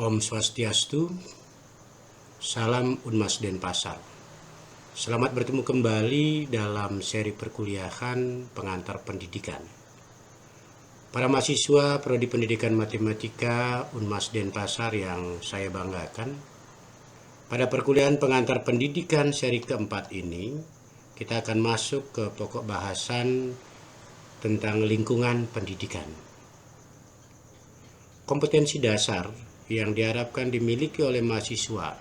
Om Swastiastu, salam Unmas Denpasar. Selamat bertemu kembali dalam seri perkuliahan pengantar pendidikan. Para mahasiswa Prodi Pendidikan Matematika Unmas Denpasar yang saya banggakan, pada perkuliahan pengantar pendidikan seri keempat ini, kita akan masuk ke pokok bahasan tentang lingkungan pendidikan. Kompetensi dasar yang diharapkan dimiliki oleh mahasiswa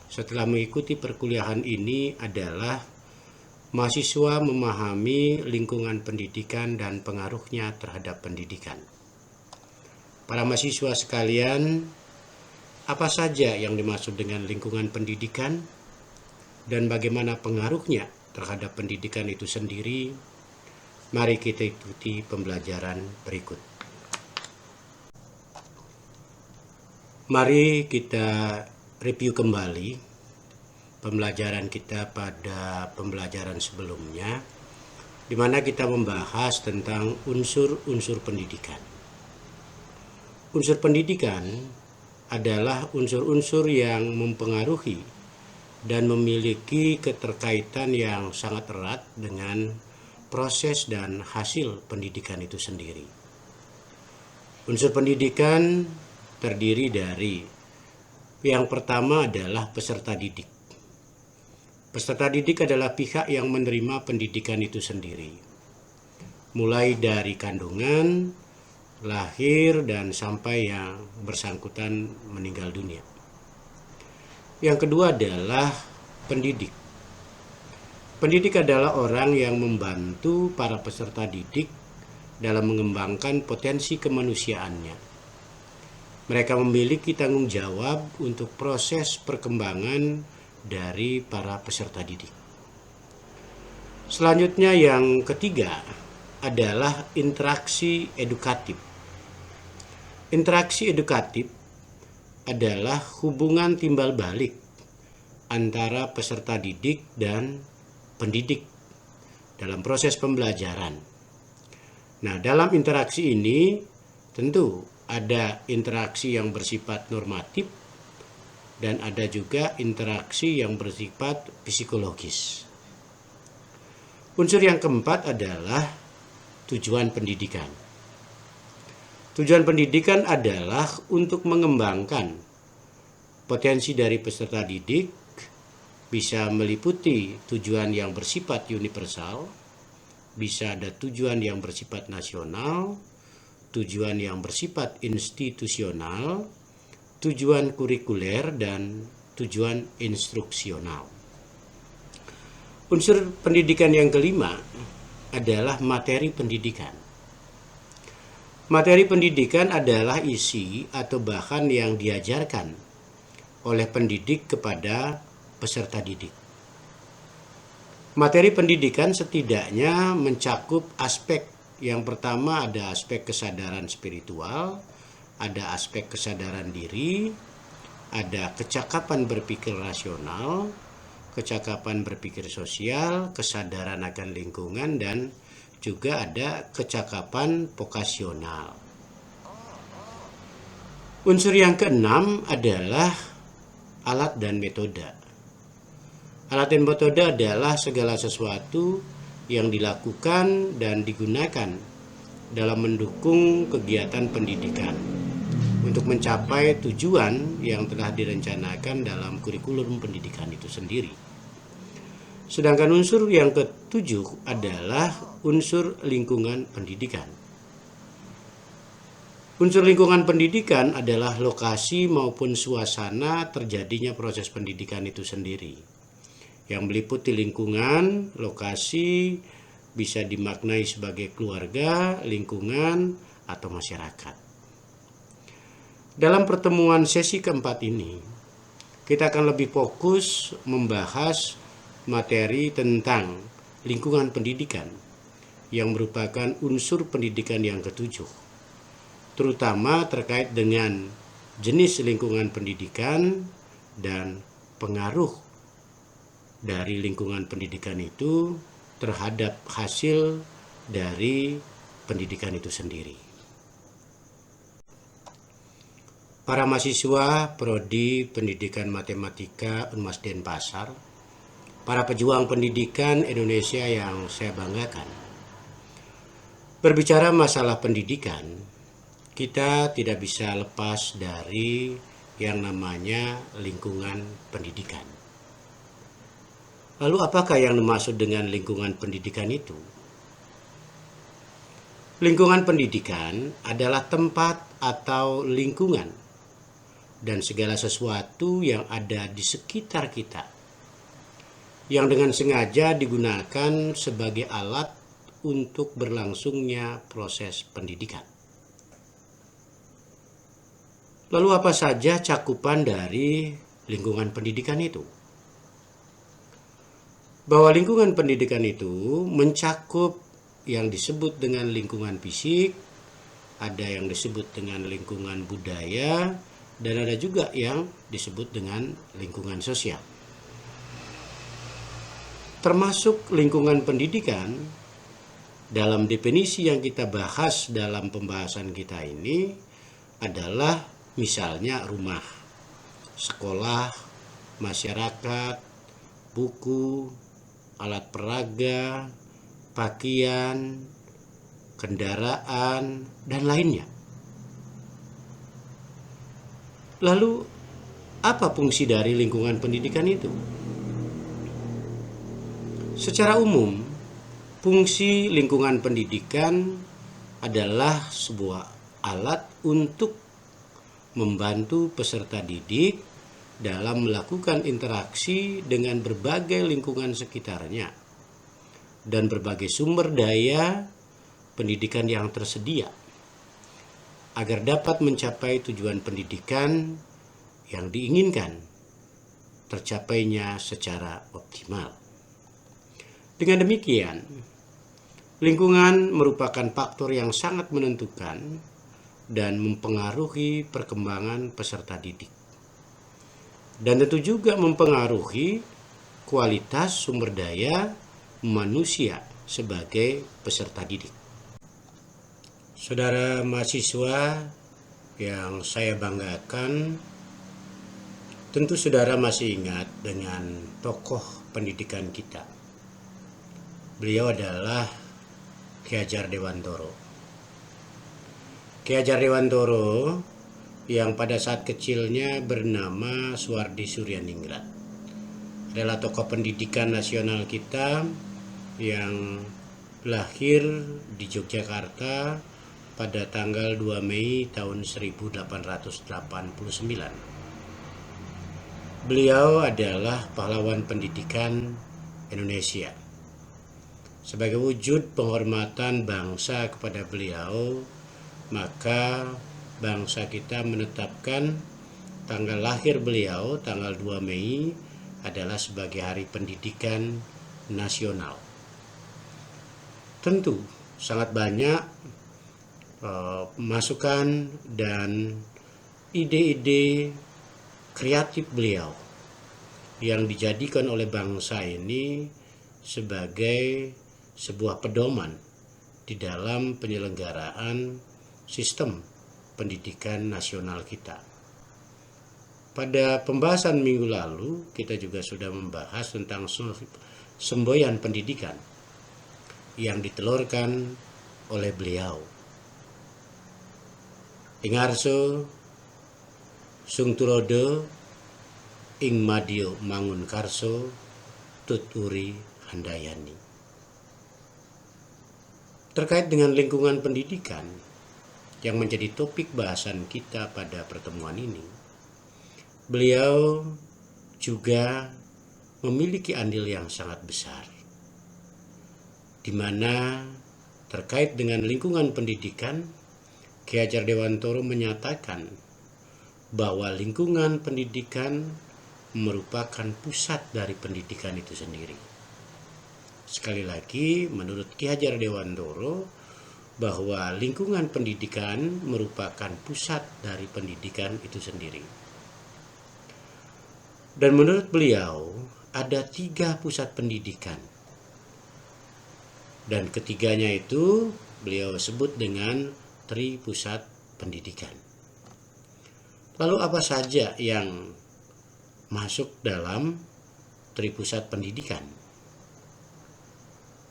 setelah mengikuti perkuliahan ini adalah mahasiswa memahami lingkungan pendidikan dan pengaruhnya terhadap pendidikan. Para mahasiswa sekalian, apa saja yang dimaksud dengan lingkungan pendidikan dan bagaimana pengaruhnya terhadap pendidikan itu sendiri? Mari kita ikuti pembelajaran berikut. Mari kita review kembali pembelajaran kita pada pembelajaran sebelumnya, di mana kita membahas tentang unsur-unsur pendidikan. Unsur pendidikan adalah unsur-unsur yang mempengaruhi dan memiliki keterkaitan yang sangat erat dengan proses dan hasil pendidikan itu sendiri. Unsur pendidikan terdiri dari yang pertama adalah peserta didik. Peserta didik adalah pihak yang menerima pendidikan itu sendiri, mulai dari kandungan, lahir, dan sampai yang bersangkutan meninggal dunia. Yang kedua adalah pendidik. Pendidik adalah orang yang membantu para peserta didik dalam mengembangkan potensi kemanusiaannya. Mereka memiliki tanggung jawab untuk proses perkembangan dari para peserta didik. Selanjutnya yang ketiga adalah interaksi edukatif. Interaksi edukatif adalah hubungan timbal balik antara peserta didik dan pendidik dalam proses pembelajaran. Nah, dalam interaksi ini tentu ada interaksi yang bersifat normatif dan ada juga interaksi yang bersifat psikologis. Unsur yang keempat adalah tujuan pendidikan. Tujuan pendidikan adalah untuk mengembangkan potensi dari peserta didik, bisa meliputi tujuan yang bersifat universal, bisa ada tujuan yang bersifat nasional, tujuan yang bersifat institusional, tujuan kurikuler, dan tujuan instruksional. Unsur pendidikan yang kelima adalah materi pendidikan. Materi pendidikan adalah isi atau bahan yang diajarkan oleh pendidik kepada peserta didik. Materi pendidikan setidaknya mencakup aspek. Yang pertama ada aspek kesadaran spiritual, ada aspek kesadaran diri, ada kecakapan berpikir rasional, kecakapan berpikir sosial, kesadaran akan lingkungan, dan juga ada kecakapan vokasional. Unsur yang keenam adalah alat dan metode. Alat dan metode adalah segala sesuatu yang dilakukan dan digunakan dalam mendukung kegiatan pendidikan untuk mencapai tujuan yang telah direncanakan dalam kurikulum pendidikan itu sendiri. Sedangkan unsur yang ketujuh adalah unsur lingkungan pendidikan. Unsur lingkungan pendidikan adalah lokasi maupun suasana terjadinya proses pendidikan itu sendiri, yang meliputi lingkungan, lokasi, bisa dimaknai sebagai keluarga, lingkungan, atau masyarakat. Dalam pertemuan sesi keempat ini, kita akan lebih fokus membahas materi tentang lingkungan pendidikan yang merupakan unsur pendidikan yang ketujuh, terutama terkait dengan jenis lingkungan pendidikan dan pengaruh dari lingkungan pendidikan itu terhadap hasil dari pendidikan itu sendiri. para mahasiswa Prodi Pendidikan Matematika Unmas Denpasar, para pejuang pendidikan Indonesia yang saya banggakan. Berbicara masalah pendidikan, kita tidak bisa lepas dari yang namanya lingkungan pendidikan. Lalu apakah yang dimaksud dengan lingkungan pendidikan itu? Lingkungan pendidikan adalah tempat atau lingkungan dan segala sesuatu yang ada di sekitar kita, yang dengan sengaja digunakan sebagai alat untuk berlangsungnya proses pendidikan. Lalu apa saja cakupan dari lingkungan pendidikan itu? Bahwa lingkungan pendidikan itu mencakup yang disebut dengan lingkungan fisik, ada yang disebut dengan lingkungan budaya, dan ada juga yang disebut dengan lingkungan sosial. Termasuk lingkungan pendidikan, dalam definisi yang kita bahas dalam pembahasan kita ini adalah misalnya rumah, sekolah, masyarakat, buku, alat peraga, pakaian, kendaraan, dan lainnya. Lalu, apa fungsi dari lingkungan pendidikan itu? Secara umum, fungsi lingkungan pendidikan adalah sebuah alat untuk membantu peserta didik dalam melakukan interaksi dengan berbagai lingkungan sekitarnya dan berbagai sumber daya pendidikan yang tersedia agar dapat mencapai tujuan pendidikan yang diinginkan tercapainya secara optimal. Dengan demikian, lingkungan merupakan faktor yang sangat menentukan dan mempengaruhi perkembangan peserta didik. Dan tentu juga mempengaruhi kualitas sumber daya manusia sebagai peserta didik. Saudara mahasiswa yang saya banggakan, tentu saudara masih ingat dengan tokoh pendidikan kita. Beliau adalah Ki Hadjar Dewantoro. Ki Hadjar Dewantoro yang pada saat kecilnya bernama Suwardi Suryaningrat adalah tokoh pendidikan nasional kita yang lahir di Yogyakarta pada tanggal 2 Mei tahun 1889. Beliau adalah pahlawan pendidikan Indonesia. Sebagai wujud penghormatan bangsa kepada beliau, maka bangsa kita menetapkan tanggal lahir beliau, tanggal 2 Mei, adalah sebagai Hari Pendidikan Nasional. Tentu sangat banyak masukan dan ide-ide kreatif beliau yang dijadikan oleh bangsa ini sebagai sebuah pedoman di dalam penyelenggaraan sistem pendidikan nasional kita. Pada pembahasan minggu lalu, kita juga sudah membahas tentang semboyan pendidikan yang ditelurkan oleh beliau. Ingarso sung tulodo ing madya mangun karso tuturi handayani. Terkait dengan lingkungan pendidikan yang menjadi topik bahasan kita pada pertemuan ini, beliau juga memiliki andil yang sangat besar, di mana terkait dengan lingkungan pendidikan, Ki Hadjar Dewantoro menyatakan bahwa lingkungan pendidikan merupakan pusat dari pendidikan itu sendiri. Sekali lagi, menurut Ki Hadjar Dewantoro, bahwa lingkungan pendidikan merupakan pusat dari pendidikan itu sendiri. Dan menurut beliau, ada 3 pusat pendidikan. Dan ketiganya itu beliau sebut dengan Tri Pusat Pendidikan. Lalu apa saja yang masuk dalam Tripusat Pendidikan?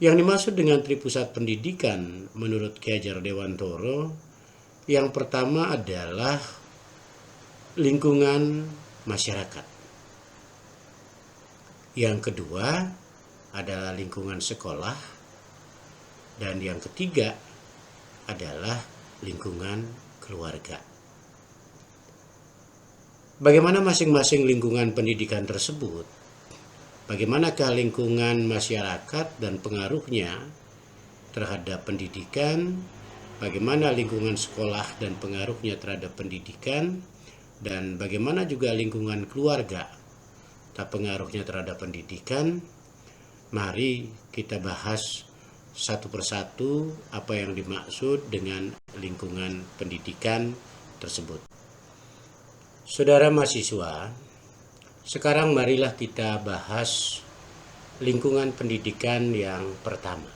Yang dimaksud dengan Tripusat Pendidikan menurut Ki Hajar Dewantoro, yang pertama adalah lingkungan masyarakat. Yang kedua adalah lingkungan sekolah. Dan yang ketiga adalah lingkungan keluarga. Bagaimana masing-masing lingkungan pendidikan tersebut? Bagaimanakah lingkungan masyarakat dan pengaruhnya terhadap pendidikan? Bagaimana lingkungan sekolah dan pengaruhnya terhadap pendidikan? Dan bagaimana juga lingkungan keluarga dan pengaruhnya terhadap pendidikan? Mari kita bahas satu persatu apa yang dimaksud dengan lingkungan pendidikan tersebut. Saudara mahasiswa, sekarang marilah kita bahas lingkungan pendidikan yang pertama,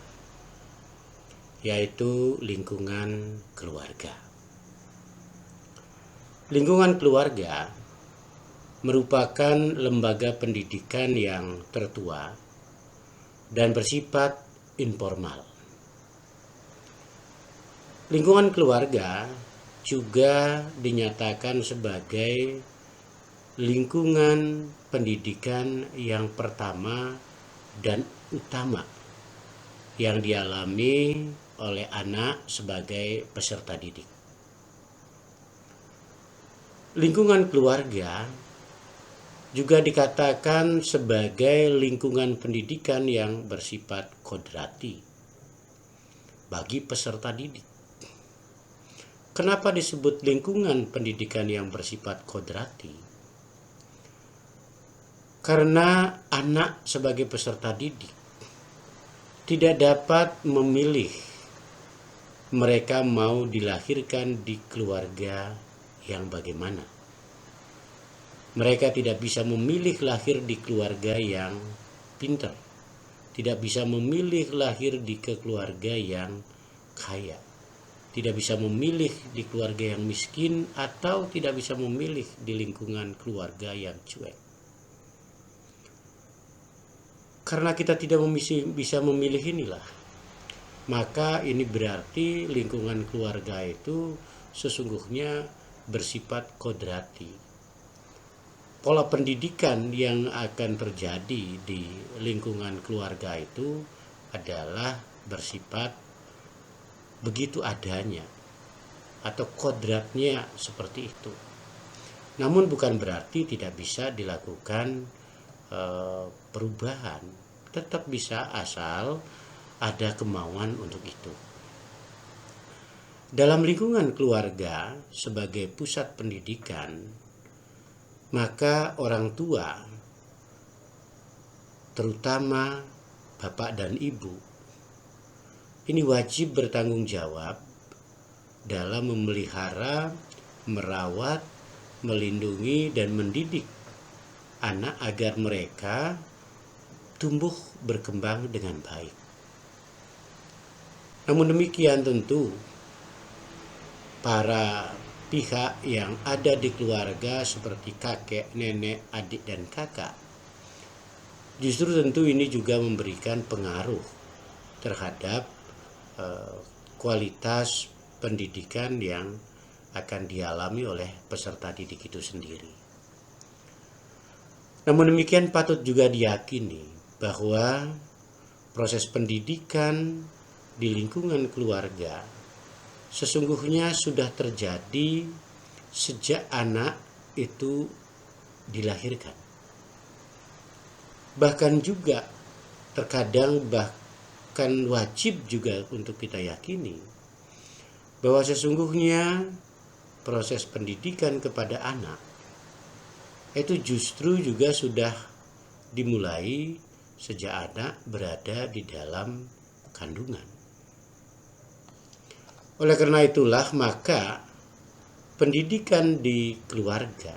yaitu lingkungan keluarga. Lingkungan keluarga merupakan lembaga pendidikan yang tertua dan bersifat informal. Lingkungan keluarga juga dinyatakan sebagai lingkungan pendidikan yang pertama dan utama yang dialami oleh anak sebagai peserta didik. Lingkungan keluarga juga dikatakan sebagai lingkungan pendidikan yang bersifat kodrati bagi peserta didik. Kenapa disebut lingkungan pendidikan yang bersifat kodrati? Karena anak sebagai peserta didik tidak dapat memilih mereka mau dilahirkan di keluarga yang bagaimana. Mereka tidak bisa memilih lahir di keluarga yang pintar, tidak bisa memilih lahir di keluarga yang kaya, tidak bisa memilih di keluarga yang miskin, atau tidak bisa memilih di lingkungan keluarga yang cuek. Karena kita tidak bisa memilih inilah, maka ini berarti lingkungan keluarga itu sesungguhnya bersifat kodrati. Pola pendidikan yang akan terjadi di lingkungan keluarga itu adalah bersifat begitu adanya atau kodratnya seperti itu. Namun bukan berarti tidak bisa dilakukan perubahan, tetap bisa asal ada kemauan untuk itu. Dalam lingkungan keluarga sebagai pusat pendidikan, maka orang tua, terutama bapak dan ibu, ini wajib bertanggung jawab dalam memelihara, merawat, melindungi, dan mendidik anak agar mereka tumbuh berkembang dengan baik. Namun demikian tentu para pihak yang ada di keluarga seperti kakek, nenek, adik, dan kakak, justru tentu ini juga memberikan pengaruh terhadap kualitas pendidikan yang akan dialami oleh peserta didik itu sendiri. Namun demikian patut juga diyakini bahwa proses pendidikan di lingkungan keluarga sesungguhnya sudah terjadi sejak anak itu dilahirkan. Bahkan juga terkadang bahkan wajib juga untuk kita yakini bahwa sesungguhnya proses pendidikan kepada anak itu justru juga sudah dimulai sejak anak berada di dalam kandungan. Oleh karena itulah maka pendidikan di keluarga,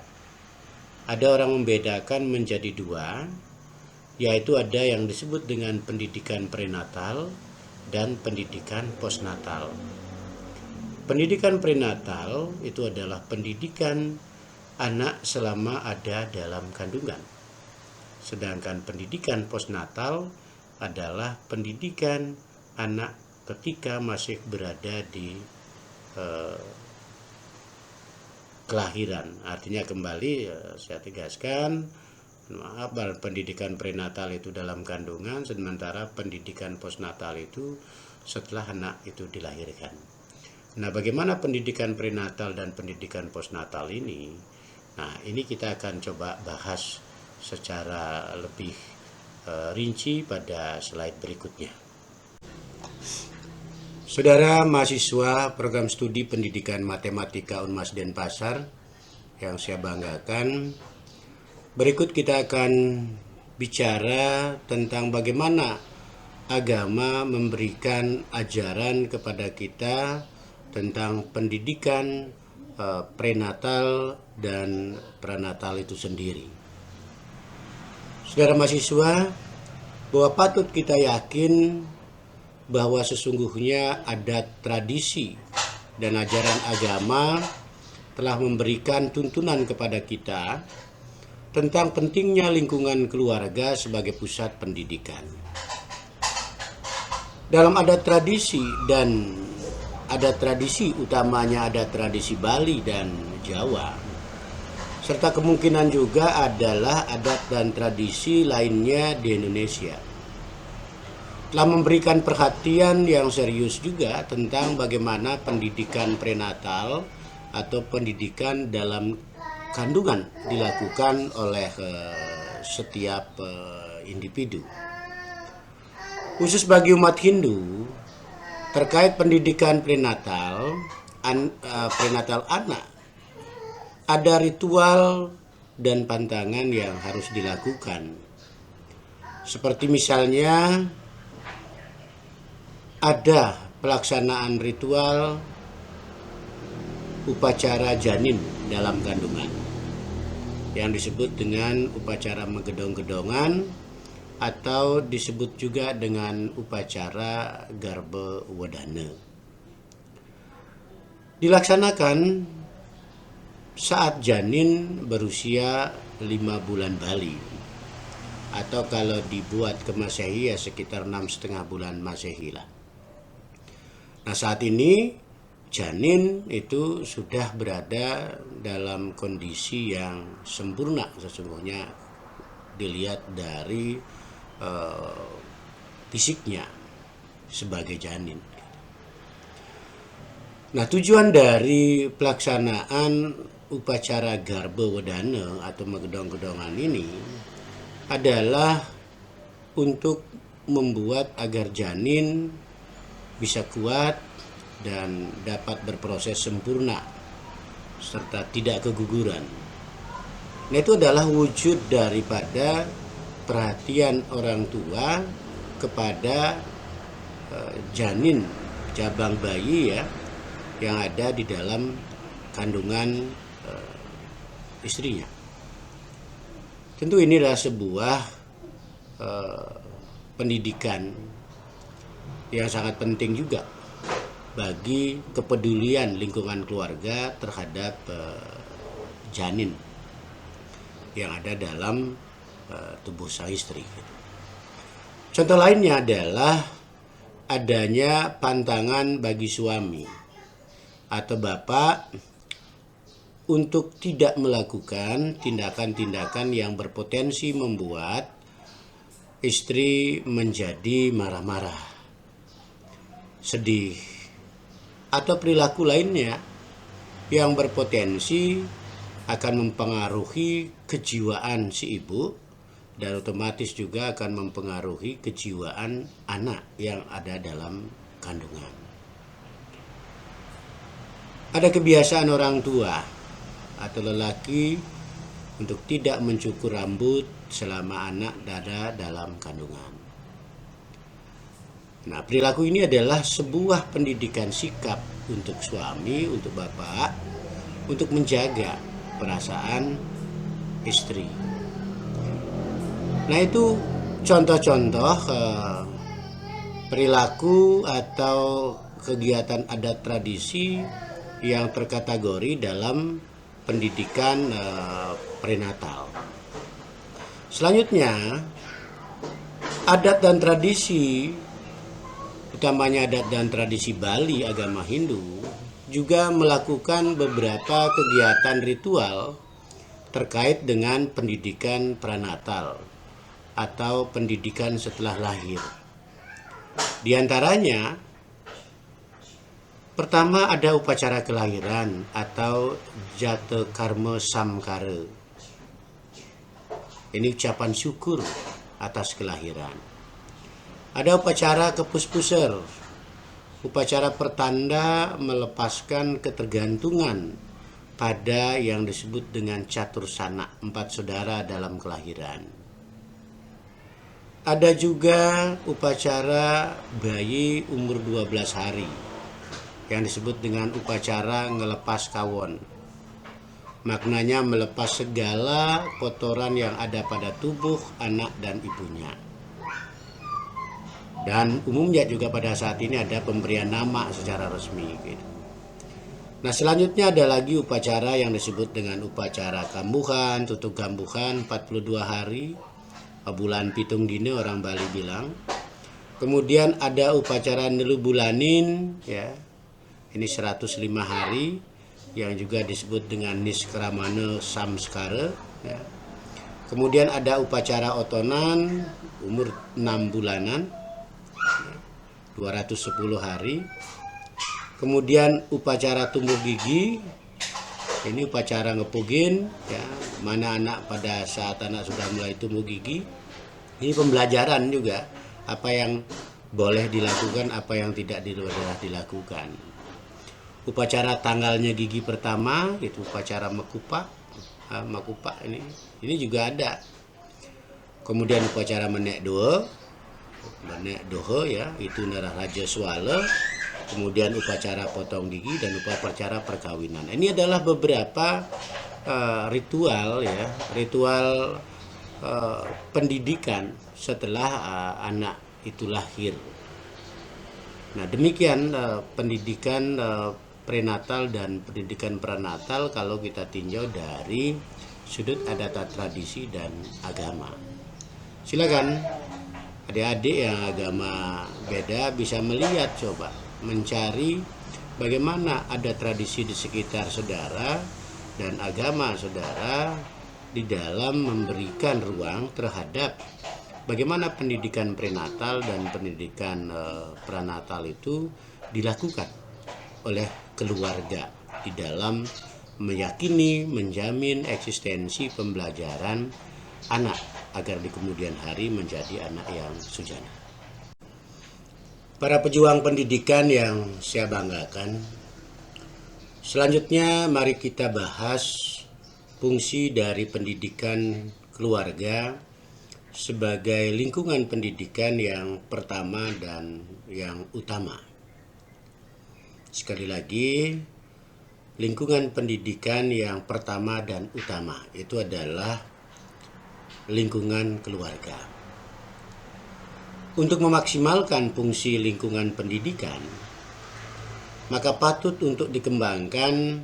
ada orang membedakan menjadi dua, yaitu ada yang disebut dengan pendidikan prenatal dan pendidikan postnatal. Pendidikan prenatal itu adalah pendidikan anak selama ada dalam kandungan. Sedangkan pendidikan postnatal adalah pendidikan anak ketika masih berada di kelahiran. Artinya kembali saya tegaskan, maaf, pendidikan prenatal itu dalam kandungan, sementara pendidikan postnatal itu setelah anak itu dilahirkan. Nah, bagaimana pendidikan prenatal dan pendidikan postnatal ini? Nah, ini kita akan coba bahas secara lebih rinci pada slide berikutnya. Saudara mahasiswa program studi pendidikan matematika Unmas Denpasar yang saya banggakan, berikut kita akan bicara tentang bagaimana agama memberikan ajaran kepada kita tentang pendidikan prenatal dan prenatal itu sendiri. Saudara mahasiswa, bahwa patut kita yakin bahwa sesungguhnya adat tradisi dan ajaran agama telah memberikan tuntunan kepada kita tentang pentingnya lingkungan keluarga sebagai pusat pendidikan. Dalam adat tradisi utamanya adat tradisi Bali dan Jawa, serta kemungkinan juga adalah adat dan tradisi lainnya di Indonesia, telah memberikan perhatian yang serius juga tentang bagaimana pendidikan prenatal atau pendidikan dalam kandungan dilakukan oleh setiap individu. Khusus bagi umat Hindu, terkait pendidikan prenatal anak, ada ritual dan pantangan yang harus dilakukan. Seperti misalnya ada pelaksanaan ritual upacara janin dalam kandungan yang disebut dengan upacara menggedong-gedongan atau disebut juga dengan upacara garba wedana. Dilaksanakan saat janin berusia 5 bulan Bali, atau kalau dibuat ke Masehi ya sekitar 6,5 bulan Masehi lah. Nah, saat ini janin itu sudah berada dalam kondisi yang sempurna sesungguhnya dilihat dari fisiknya sebagai janin. Nah, tujuan dari pelaksanaan upacara garba wedana atau menggedong-gedongan ini adalah untuk membuat agar janin bisa kuat dan dapat berproses sempurna serta tidak keguguran. Nah, itu adalah wujud daripada perhatian orang tua kepada janin, cabang bayi ya, yang ada di dalam kandungan istrinya. Tentu ini adalah sebuah pendidikan yang sangat penting juga bagi kepedulian lingkungan keluarga terhadap janin yang ada dalam tubuh sang istri. Contoh lainnya adalah adanya pantangan bagi suami atau bapak untuk tidak melakukan tindakan-tindakan yang berpotensi membuat istri menjadi marah-marah, sedih, atau perilaku lainnya yang berpotensi akan mempengaruhi kejiwaan si ibu dan otomatis juga akan mempengaruhi kejiwaan anak yang ada dalam kandungan. Ada kebiasaan orang tua atau lelaki untuk tidak mencukur rambut selama anak ada dalam kandungan. Nah, perilaku ini adalah sebuah pendidikan sikap untuk suami, untuk bapak, untuk menjaga perasaan istri. Nah, itu contoh-contoh perilaku atau kegiatan adat tradisi yang terkategori dalam pendidikan prenatal. Selanjutnya, adat dan tradisi, utamanya adat dan tradisi Bali agama Hindu, juga melakukan beberapa kegiatan ritual terkait dengan pendidikan prenatal atau pendidikan setelah lahir. Di antaranya, pertama ada upacara kelahiran atau Jata Karma Samkara. Ini ucapan syukur atas kelahiran. Ada upacara Kepuspuser, upacara pertanda melepaskan ketergantungan pada yang disebut dengan catur sana, 4 saudara dalam kelahiran. Ada juga upacara bayi umur 12 hari yang disebut dengan upacara ngelepas kawon. Maknanya melepas segala kotoran yang ada pada tubuh anak dan ibunya. Dan umumnya juga pada saat ini ada pemberian nama secara resmi gitu. Nah, selanjutnya ada lagi upacara yang disebut dengan upacara kambuhan, tutup kambuhan 42 hari, bulan pitung dini orang Bali bilang. Kemudian ada upacara nelubulanin, ya. Ini 105 hari yang juga disebut dengan Niskramana Samskara, ya. Kemudian ada upacara otonan umur 6 bulanan, 210 hari. Kemudian upacara tumbuh gigi, ini upacara ngepugin, ya, mana anak pada saat anak sudah mulai tumbuh gigi. Ini pembelajaran juga apa yang boleh dilakukan, apa yang tidak boleh dilakukan. Upacara tanggalnya gigi pertama itu upacara mekupa, ini juga ada. Kemudian upacara menek doho ya, itu Narah Raja Swala. Kemudian upacara potong gigi dan upacara perkawinan. Ini adalah beberapa ritual ya, ritual pendidikan setelah anak itu lahir. Nah, demikian pendidikan prenatal dan pendidikan prenatal kalau kita tinjau dari sudut adat tradisi dan agama. Silakan adik-adik yang agama beda bisa melihat, coba mencari bagaimana ada tradisi di sekitar saudara dan agama saudara di dalam memberikan ruang terhadap bagaimana pendidikan prenatal dan pendidikan prenatal itu dilakukan oleh keluarga di dalam meyakini, menjamin eksistensi pembelajaran anak agar di kemudian hari menjadi anak yang sujana. Para pejuang pendidikan yang saya banggakan, selanjutnya mari kita bahas fungsi dari pendidikan keluarga sebagai lingkungan pendidikan yang pertama dan yang utama. Sekali lagi, lingkungan pendidikan yang pertama dan utama itu adalah lingkungan keluarga. Untuk memaksimalkan fungsi lingkungan pendidikan, maka patut untuk dikembangkan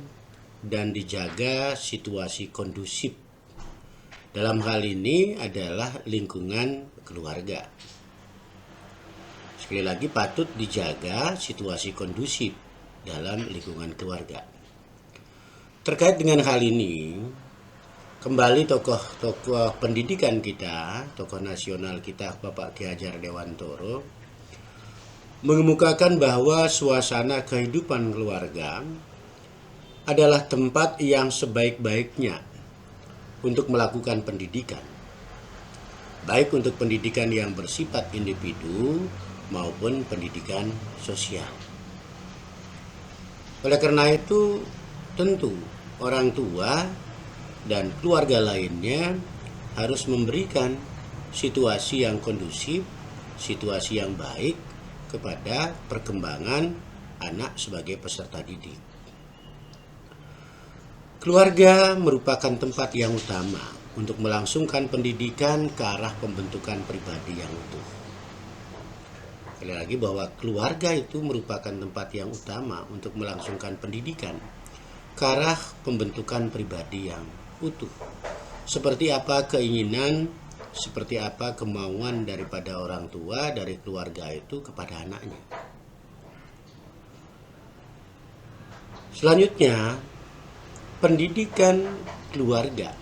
dan dijaga situasi kondusif. Dalam hal ini adalah lingkungan keluarga. Sekali lagi, patut dijaga situasi kondusif dalam lingkungan keluarga. Terkait dengan hal ini, kembali tokoh pendidikan kita, tokoh nasional kita Bapak Ki Hajar Dewantoro mengemukakan bahwa suasana kehidupan keluarga adalah tempat yang sebaik-baiknya untuk melakukan pendidikan, baik untuk pendidikan yang bersifat individu maupun pendidikan sosial. Oleh karena itu, tentu orang tua dan keluarga lainnya harus memberikan situasi yang kondusif, situasi yang baik kepada perkembangan anak sebagai peserta didik. Keluarga merupakan tempat yang utama untuk melangsungkan pendidikan ke arah pembentukan pribadi yang utuh. Sekali lagi bahwa keluarga itu merupakan tempat yang utama untuk melangsungkan pendidikan ke arah pembentukan pribadi yang utuh. Seperti apa keinginan, seperti apa kemauan daripada orang tua, dari keluarga itu kepada anaknya. Selanjutnya, pendidikan keluarga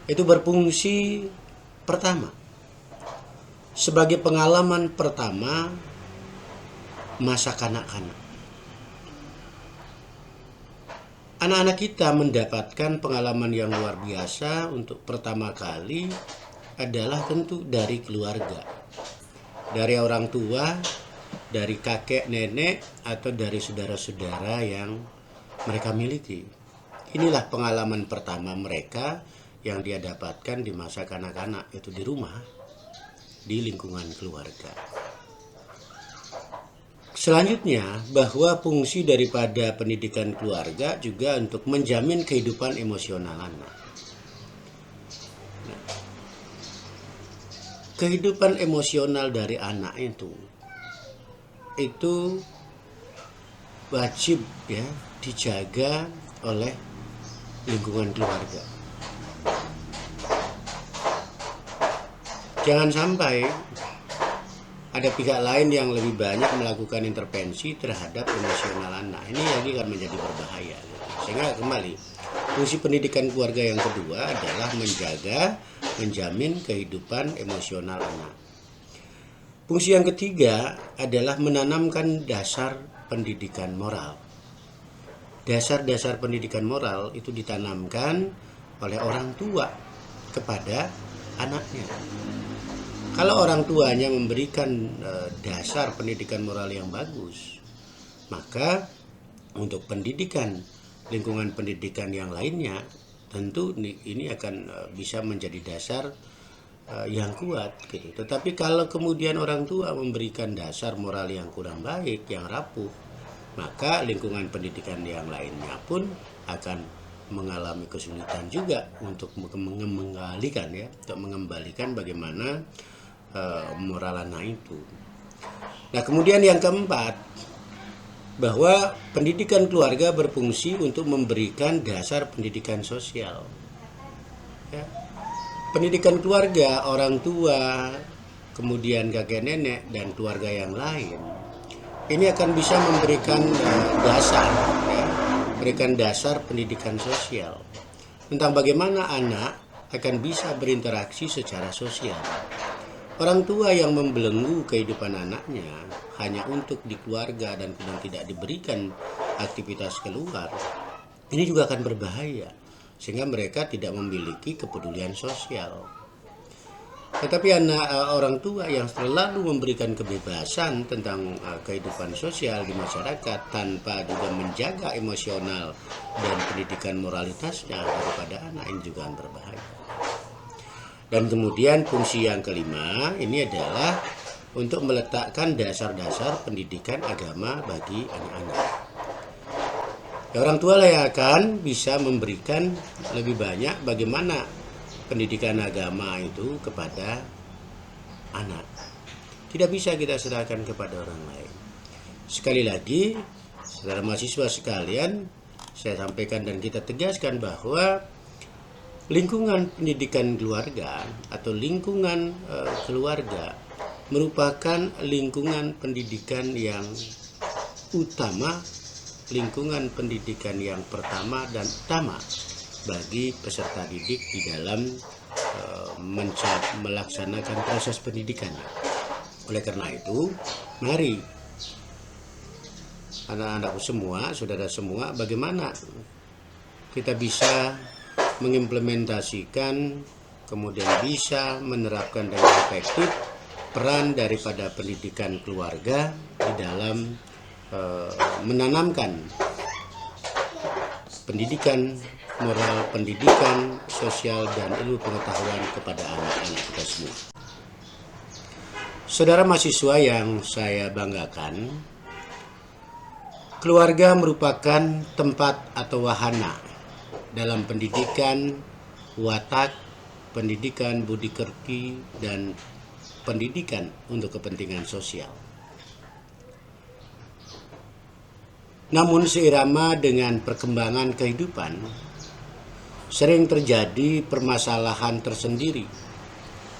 itu berfungsi pertama sebagai pengalaman pertama masa kanak-kanak. Anak-anak kita mendapatkan pengalaman yang luar biasa untuk pertama kali adalah tentu dari keluarga, dari orang tua, dari kakek nenek, atau dari saudara-saudara yang mereka miliki. Inilah pengalaman pertama mereka yang dia dapatkan di masa kanak-kanak, itu di rumah, di lingkungan keluarga. Selanjutnya, bahwa fungsi daripada pendidikan keluarga juga untuk menjamin kehidupan emosional anak. Nah, kehidupan emosional dari anak itu wajib ya dijaga oleh lingkungan keluarga. Jangan sampai ada pihak lain yang lebih banyak melakukan intervensi terhadap emosional anak. Ini lagi akan menjadi berbahaya. Sehingga kembali, fungsi pendidikan keluarga yang kedua adalah menjamin kehidupan emosional anak. Fungsi yang ketiga adalah menanamkan dasar pendidikan moral. Dasar-dasar pendidikan moral itu ditanamkan oleh orang tua kepada anaknya. Kalau orang tuanya memberikan dasar pendidikan moral yang bagus, maka untuk pendidikan, lingkungan pendidikan yang lainnya, tentu ini akan bisa menjadi dasar yang kuat gitu. Tetapi kalau kemudian orang tua memberikan dasar moral yang kurang baik, yang rapuh, maka lingkungan pendidikan yang lainnya pun akan mengalami kesulitan juga untuk mengembalikan bagaimana moral anak itu. Nah, kemudian yang keempat, bahwa pendidikan keluarga berfungsi untuk memberikan dasar pendidikan sosial. Ya. Pendidikan keluarga, orang tua, kemudian kakek nenek dan keluarga yang lain, ini akan bisa memberikan berikan dasar pendidikan sosial tentang bagaimana anak akan bisa berinteraksi secara sosial. Orang tua yang membelenggu kehidupan anaknya hanya untuk di keluarga dan kemudian tidak diberikan aktivitas keluar, ini juga akan berbahaya, sehingga mereka tidak memiliki kepedulian sosial. Tetapi orang tua yang selalu memberikan kebebasan tentang kehidupan sosial di masyarakat tanpa juga menjaga emosional dan pendidikan moralitasnya daripada anak, ini juga akan berbahaya. Dan kemudian fungsi yang kelima ini adalah untuk meletakkan dasar-dasar pendidikan agama bagi anak-anak. Ya, orang tua lah yang akan bisa memberikan lebih banyak bagaimana pendidikan agama itu kepada anak. Tidak bisa kita serahkan kepada orang lain. Sekali lagi, saudara mahasiswa sekalian, saya sampaikan dan kita tegaskan bahwa lingkungan pendidikan keluarga atau lingkungan keluarga merupakan lingkungan pendidikan yang utama, lingkungan pendidikan yang pertama dan utama bagi peserta didik di dalam melaksanakan proses pendidikannya. Oleh karena itu, mari anak-anakku semua, saudara semua, bagaimana kita bisa mengimplementasikan, kemudian bisa menerapkan dengan efektif peran daripada pendidikan keluarga di dalam menanamkan pendidikan moral, pendidikan sosial, dan ilmu pengetahuan kepada anak-anak kita semua. Saudara mahasiswa yang saya banggakan, keluarga merupakan tempat atau wahana dalam pendidikan watak, pendidikan budi kerti, dan pendidikan untuk kepentingan sosial. Namun seirama dengan perkembangan kehidupan, sering terjadi permasalahan tersendiri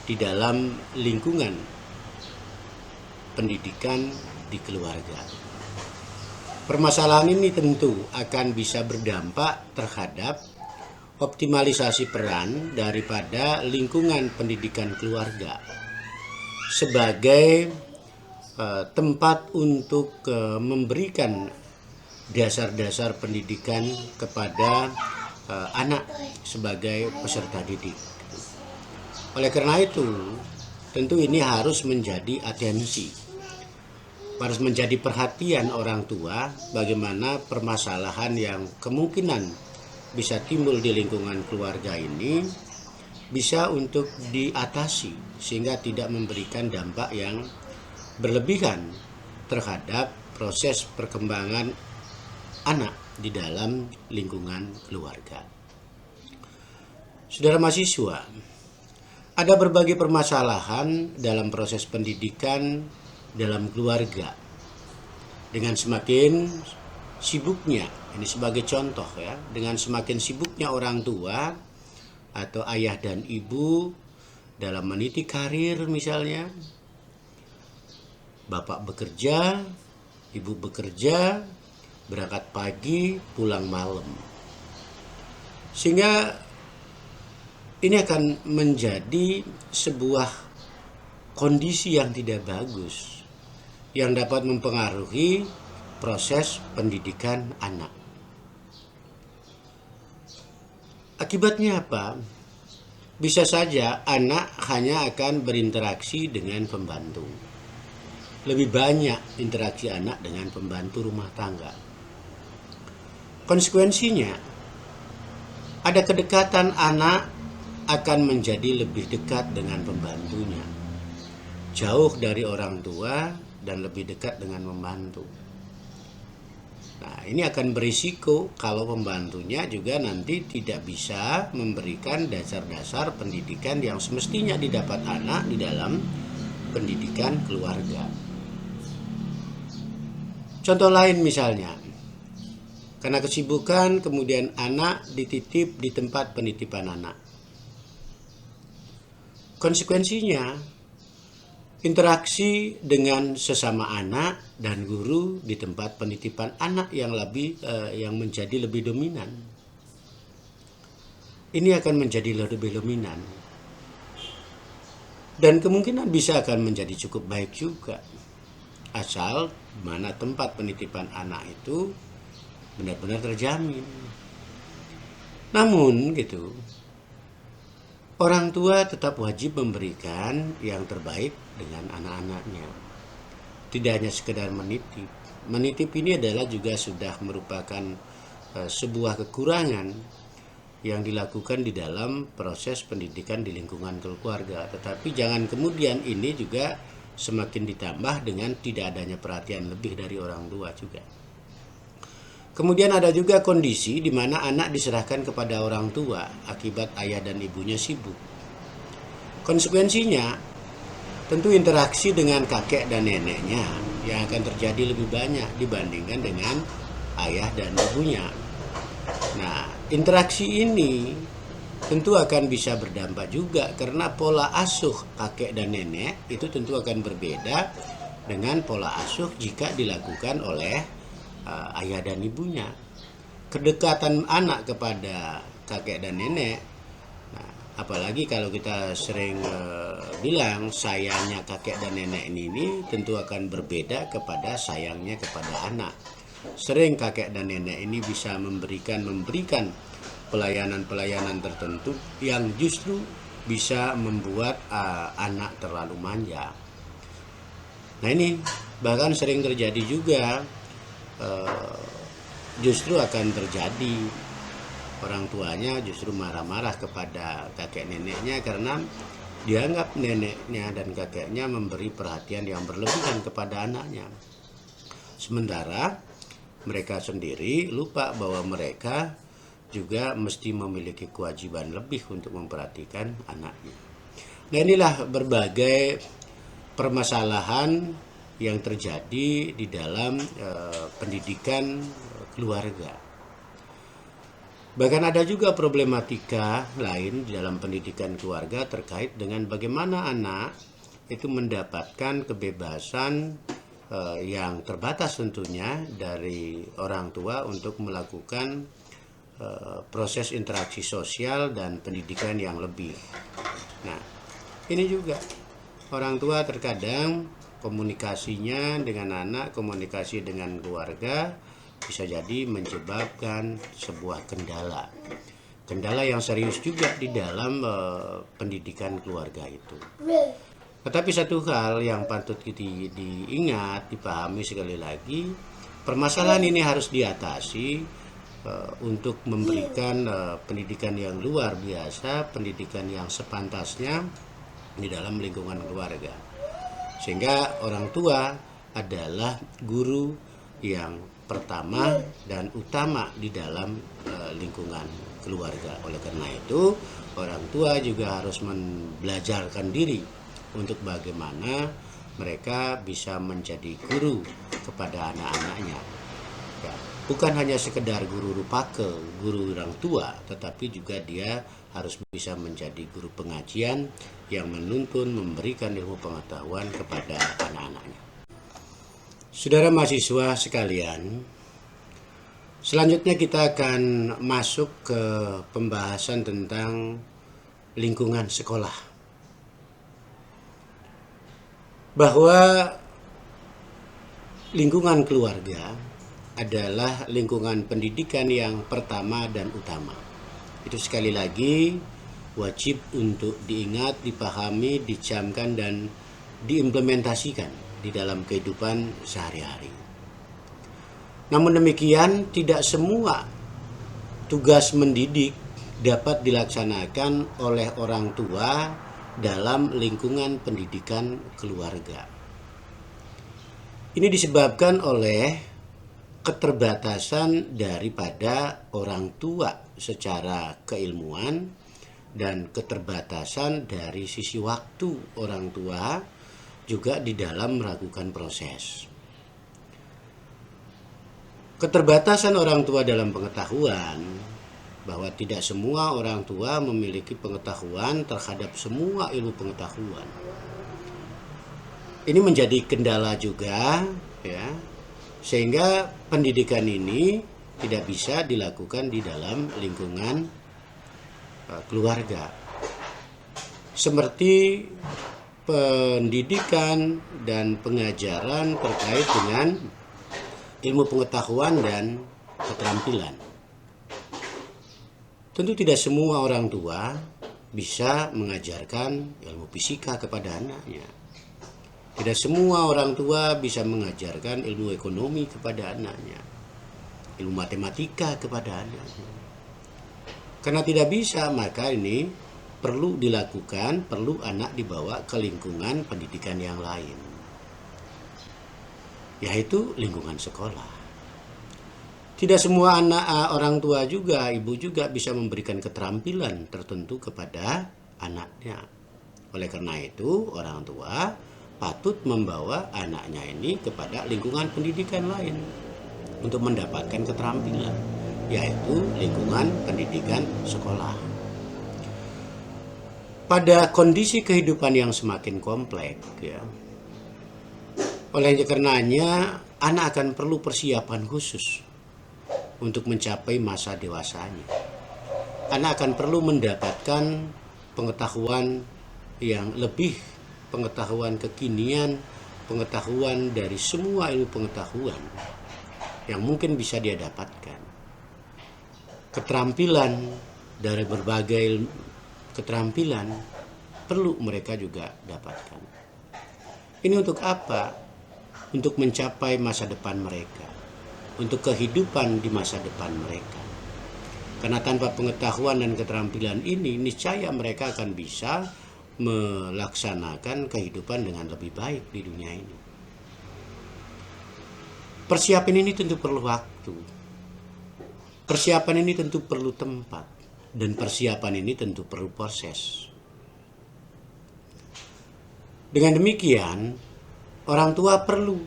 di dalam lingkungan pendidikan di keluarga. Permasalahan ini tentu akan bisa berdampak terhadap optimalisasi peran daripada lingkungan pendidikan keluarga sebagai tempat untuk memberikan dasar-dasar pendidikan kepada anak sebagai peserta didik. Oleh karena itu, tentu ini harus menjadi atensi, harus menjadi perhatian orang tua bagaimana permasalahan yang kemungkinan bisa timbul di lingkungan keluarga ini bisa untuk diatasi sehingga tidak memberikan dampak yang berlebihan terhadap proses perkembangan anak di dalam lingkungan keluarga. Saudara mahasiswa, ada berbagai permasalahan dalam proses pendidikan dalam keluarga. Dengan semakin sibuknya, ini sebagai contoh ya, dengan semakin sibuknya orang tua atau ayah dan ibu dalam meniti karir misalnya, bapak bekerja, ibu bekerja, berangkat pagi, pulang malam. Sehingga ini akan menjadi sebuah kondisi yang tidak bagus, yang dapat mempengaruhi proses pendidikan anak. Akibatnya apa? Bisa saja anak hanya akan berinteraksi dengan pembantu. Lebih banyak interaksi anak dengan pembantu rumah tangga. Konsekuensinya, ada kedekatan anak akan menjadi lebih dekat dengan pembantunya. Jauh dari orang tua dan lebih dekat dengan pembantu. Nah, ini akan berisiko kalau pembantunya juga nanti tidak bisa memberikan dasar-dasar pendidikan yang semestinya didapat anak di dalam pendidikan keluarga. Contoh lain misalnya, karena kesibukan kemudian anak dititip di tempat penitipan anak. Konsekuensinya, interaksi dengan sesama anak dan guru di tempat penitipan anak yang menjadi lebih dominan. Ini akan menjadi lebih dominan. Dan kemungkinan bisa akan menjadi cukup baik juga. Asal mana tempat penitipan anak itu benar-benar terjamin. Namun gitu, orang tua tetap wajib memberikan yang terbaik dengan anak-anaknya. Tidak hanya sekedar menitip. Menitip ini adalah juga sudah merupakan sebuah kekurangan yang dilakukan di dalam proses pendidikan di lingkungan keluarga. Tetapi jangan kemudian ini juga semakin ditambah dengan tidak adanya perhatian lebih dari orang tua juga. Kemudian ada juga kondisi di mana anak diserahkan kepada orang tua akibat ayah dan ibunya sibuk. Konsekuensinya, tentu interaksi dengan kakek dan neneknya yang akan terjadi lebih banyak dibandingkan dengan ayah dan ibunya. Nah, interaksi ini tentu akan bisa berdampak juga karena pola asuh kakek dan nenek itu tentu akan berbeda dengan pola asuh jika dilakukan oleh ayah dan ibunya. Kedekatan anak kepada kakek dan nenek, nah, apalagi kalau kita sering bilang sayangnya kakek dan nenek ini tentu akan berbeda kepada sayangnya kepada anak. Sering kakek dan nenek ini bisa memberikan pelayanan-pelayanan tertentu yang justru bisa membuat anak terlalu manja. Nah, ini bahkan sering terjadi juga, justru akan terjadi orang tuanya justru marah-marah kepada kakek neneknya karena dianggap neneknya dan kakeknya memberi perhatian yang berlebihan kepada anaknya. Sementara mereka sendiri lupa bahwa mereka juga mesti memiliki kewajiban lebih untuk memperhatikan anaknya. Nah, inilah berbagai permasalahan yang terjadi di dalam pendidikan keluarga. Bahkan ada juga problematika lain di dalam pendidikan keluarga terkait dengan bagaimana anak itu mendapatkan kebebasan yang terbatas tentunya dari orang tua untuk melakukan proses interaksi sosial dan pendidikan yang lebih. Nah, ini juga orang tua terkadang komunikasinya dengan anak, komunikasi dengan keluarga bisa jadi menyebabkan sebuah kendala. Kendala yang serius juga di dalam pendidikan keluarga itu. Tetapi satu hal yang patut diingat, dipahami sekali lagi, permasalahan ini harus diatasi untuk memberikan pendidikan yang luar biasa, pendidikan yang sepantasnya di dalam lingkungan keluarga. Sehingga orang tua adalah guru yang pertama dan utama di dalam lingkungan keluarga. Oleh karena itu, orang tua juga harus belajarkan diri untuk bagaimana mereka bisa menjadi guru kepada anak-anaknya. Ya, bukan hanya sekedar guru rupake, guru orang tua, tetapi juga dia harus bisa menjadi guru pengajian yang menuntun, memberikan ilmu pengetahuan kepada anak-anaknya. Saudara mahasiswa sekalian, selanjutnya kita akan masuk ke pembahasan tentang lingkungan sekolah. Bahwa lingkungan keluarga adalah lingkungan pendidikan yang pertama dan utama. Itu sekali lagi wajib untuk diingat, dipahami, dicamkan, dan diimplementasikan di dalam kehidupan sehari-hari. Namun demikian, tidak semua tugas mendidik dapat dilaksanakan oleh orang tua dalam lingkungan pendidikan keluarga. Ini disebabkan oleh keterbatasan daripada orang tua secara keilmuan dan keterbatasan dari sisi waktu orang tua juga di dalam melakukan proses. Keterbatasan orang tua dalam pengetahuan, bahwa tidak semua orang tua memiliki pengetahuan terhadap semua ilmu pengetahuan. Ini menjadi kendala juga, ya, sehingga pendidikan ini tidak bisa dilakukan di dalam lingkungan keluarga. Seperti pendidikan dan pengajaran terkait dengan ilmu pengetahuan dan keterampilan. Tentu tidak semua orang tua bisa mengajarkan ilmu fisika kepada anaknya. Tidak semua orang tua bisa mengajarkan ilmu ekonomi kepada anaknya, ilmu matematika kepada anaknya. Karena tidak bisa, maka ini perlu dilakukan, perlu anak dibawa ke lingkungan pendidikan yang lain, yaitu lingkungan sekolah. Tidak semua orang tua juga, ibu juga bisa memberikan keterampilan tertentu kepada anaknya. Oleh karena itu, orang tua patut membawa anaknya ini kepada lingkungan pendidikan lain untuk mendapatkan keterampilan, yaitu lingkungan pendidikan sekolah. Pada kondisi kehidupan yang semakin kompleks, ya, oleh karenanya anak akan perlu persiapan khusus untuk mencapai masa dewasanya. Anak akan perlu mendapatkan pengetahuan yang lebih, pengetahuan kekinian, pengetahuan dari semua ilmu pengetahuan yang mungkin bisa dia dapatkan. Keterampilan dari berbagai keterampilan perlu mereka juga dapatkan. Ini untuk apa? Untuk mencapai masa depan mereka, untuk kehidupan di masa depan mereka. Karena tanpa pengetahuan dan keterampilan ini, niscaya mereka akan bisa melaksanakan kehidupan dengan lebih baik di dunia ini. Persiapan ini tentu perlu waktu. Persiapan ini tentu perlu tempat. Dan persiapan ini tentu perlu proses. Dengan demikian, orang tua perlu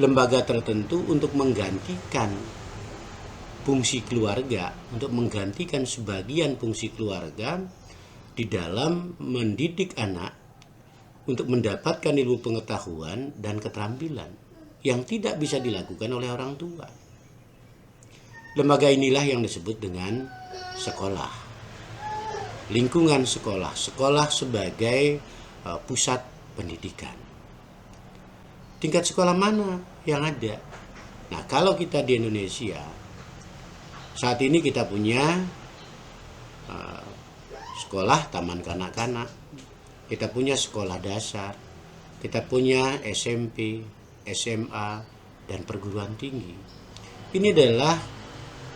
lembaga tertentu untuk menggantikan fungsi keluarga, untuk menggantikan sebagian fungsi keluarga di dalam mendidik anak untuk mendapatkan ilmu pengetahuan dan keterampilan yang tidak bisa dilakukan oleh orang tua. Lembaga inilah yang disebut dengan sekolah. Lingkungan sekolah, sekolah sebagai pusat pendidikan. Tingkat sekolah mana yang ada? Nah, kalau kita di Indonesia, saat ini kita punya sekolah taman kanak-kanak, kita punya sekolah dasar, kita punya SMP, SMA, dan perguruan tinggi. Ini adalah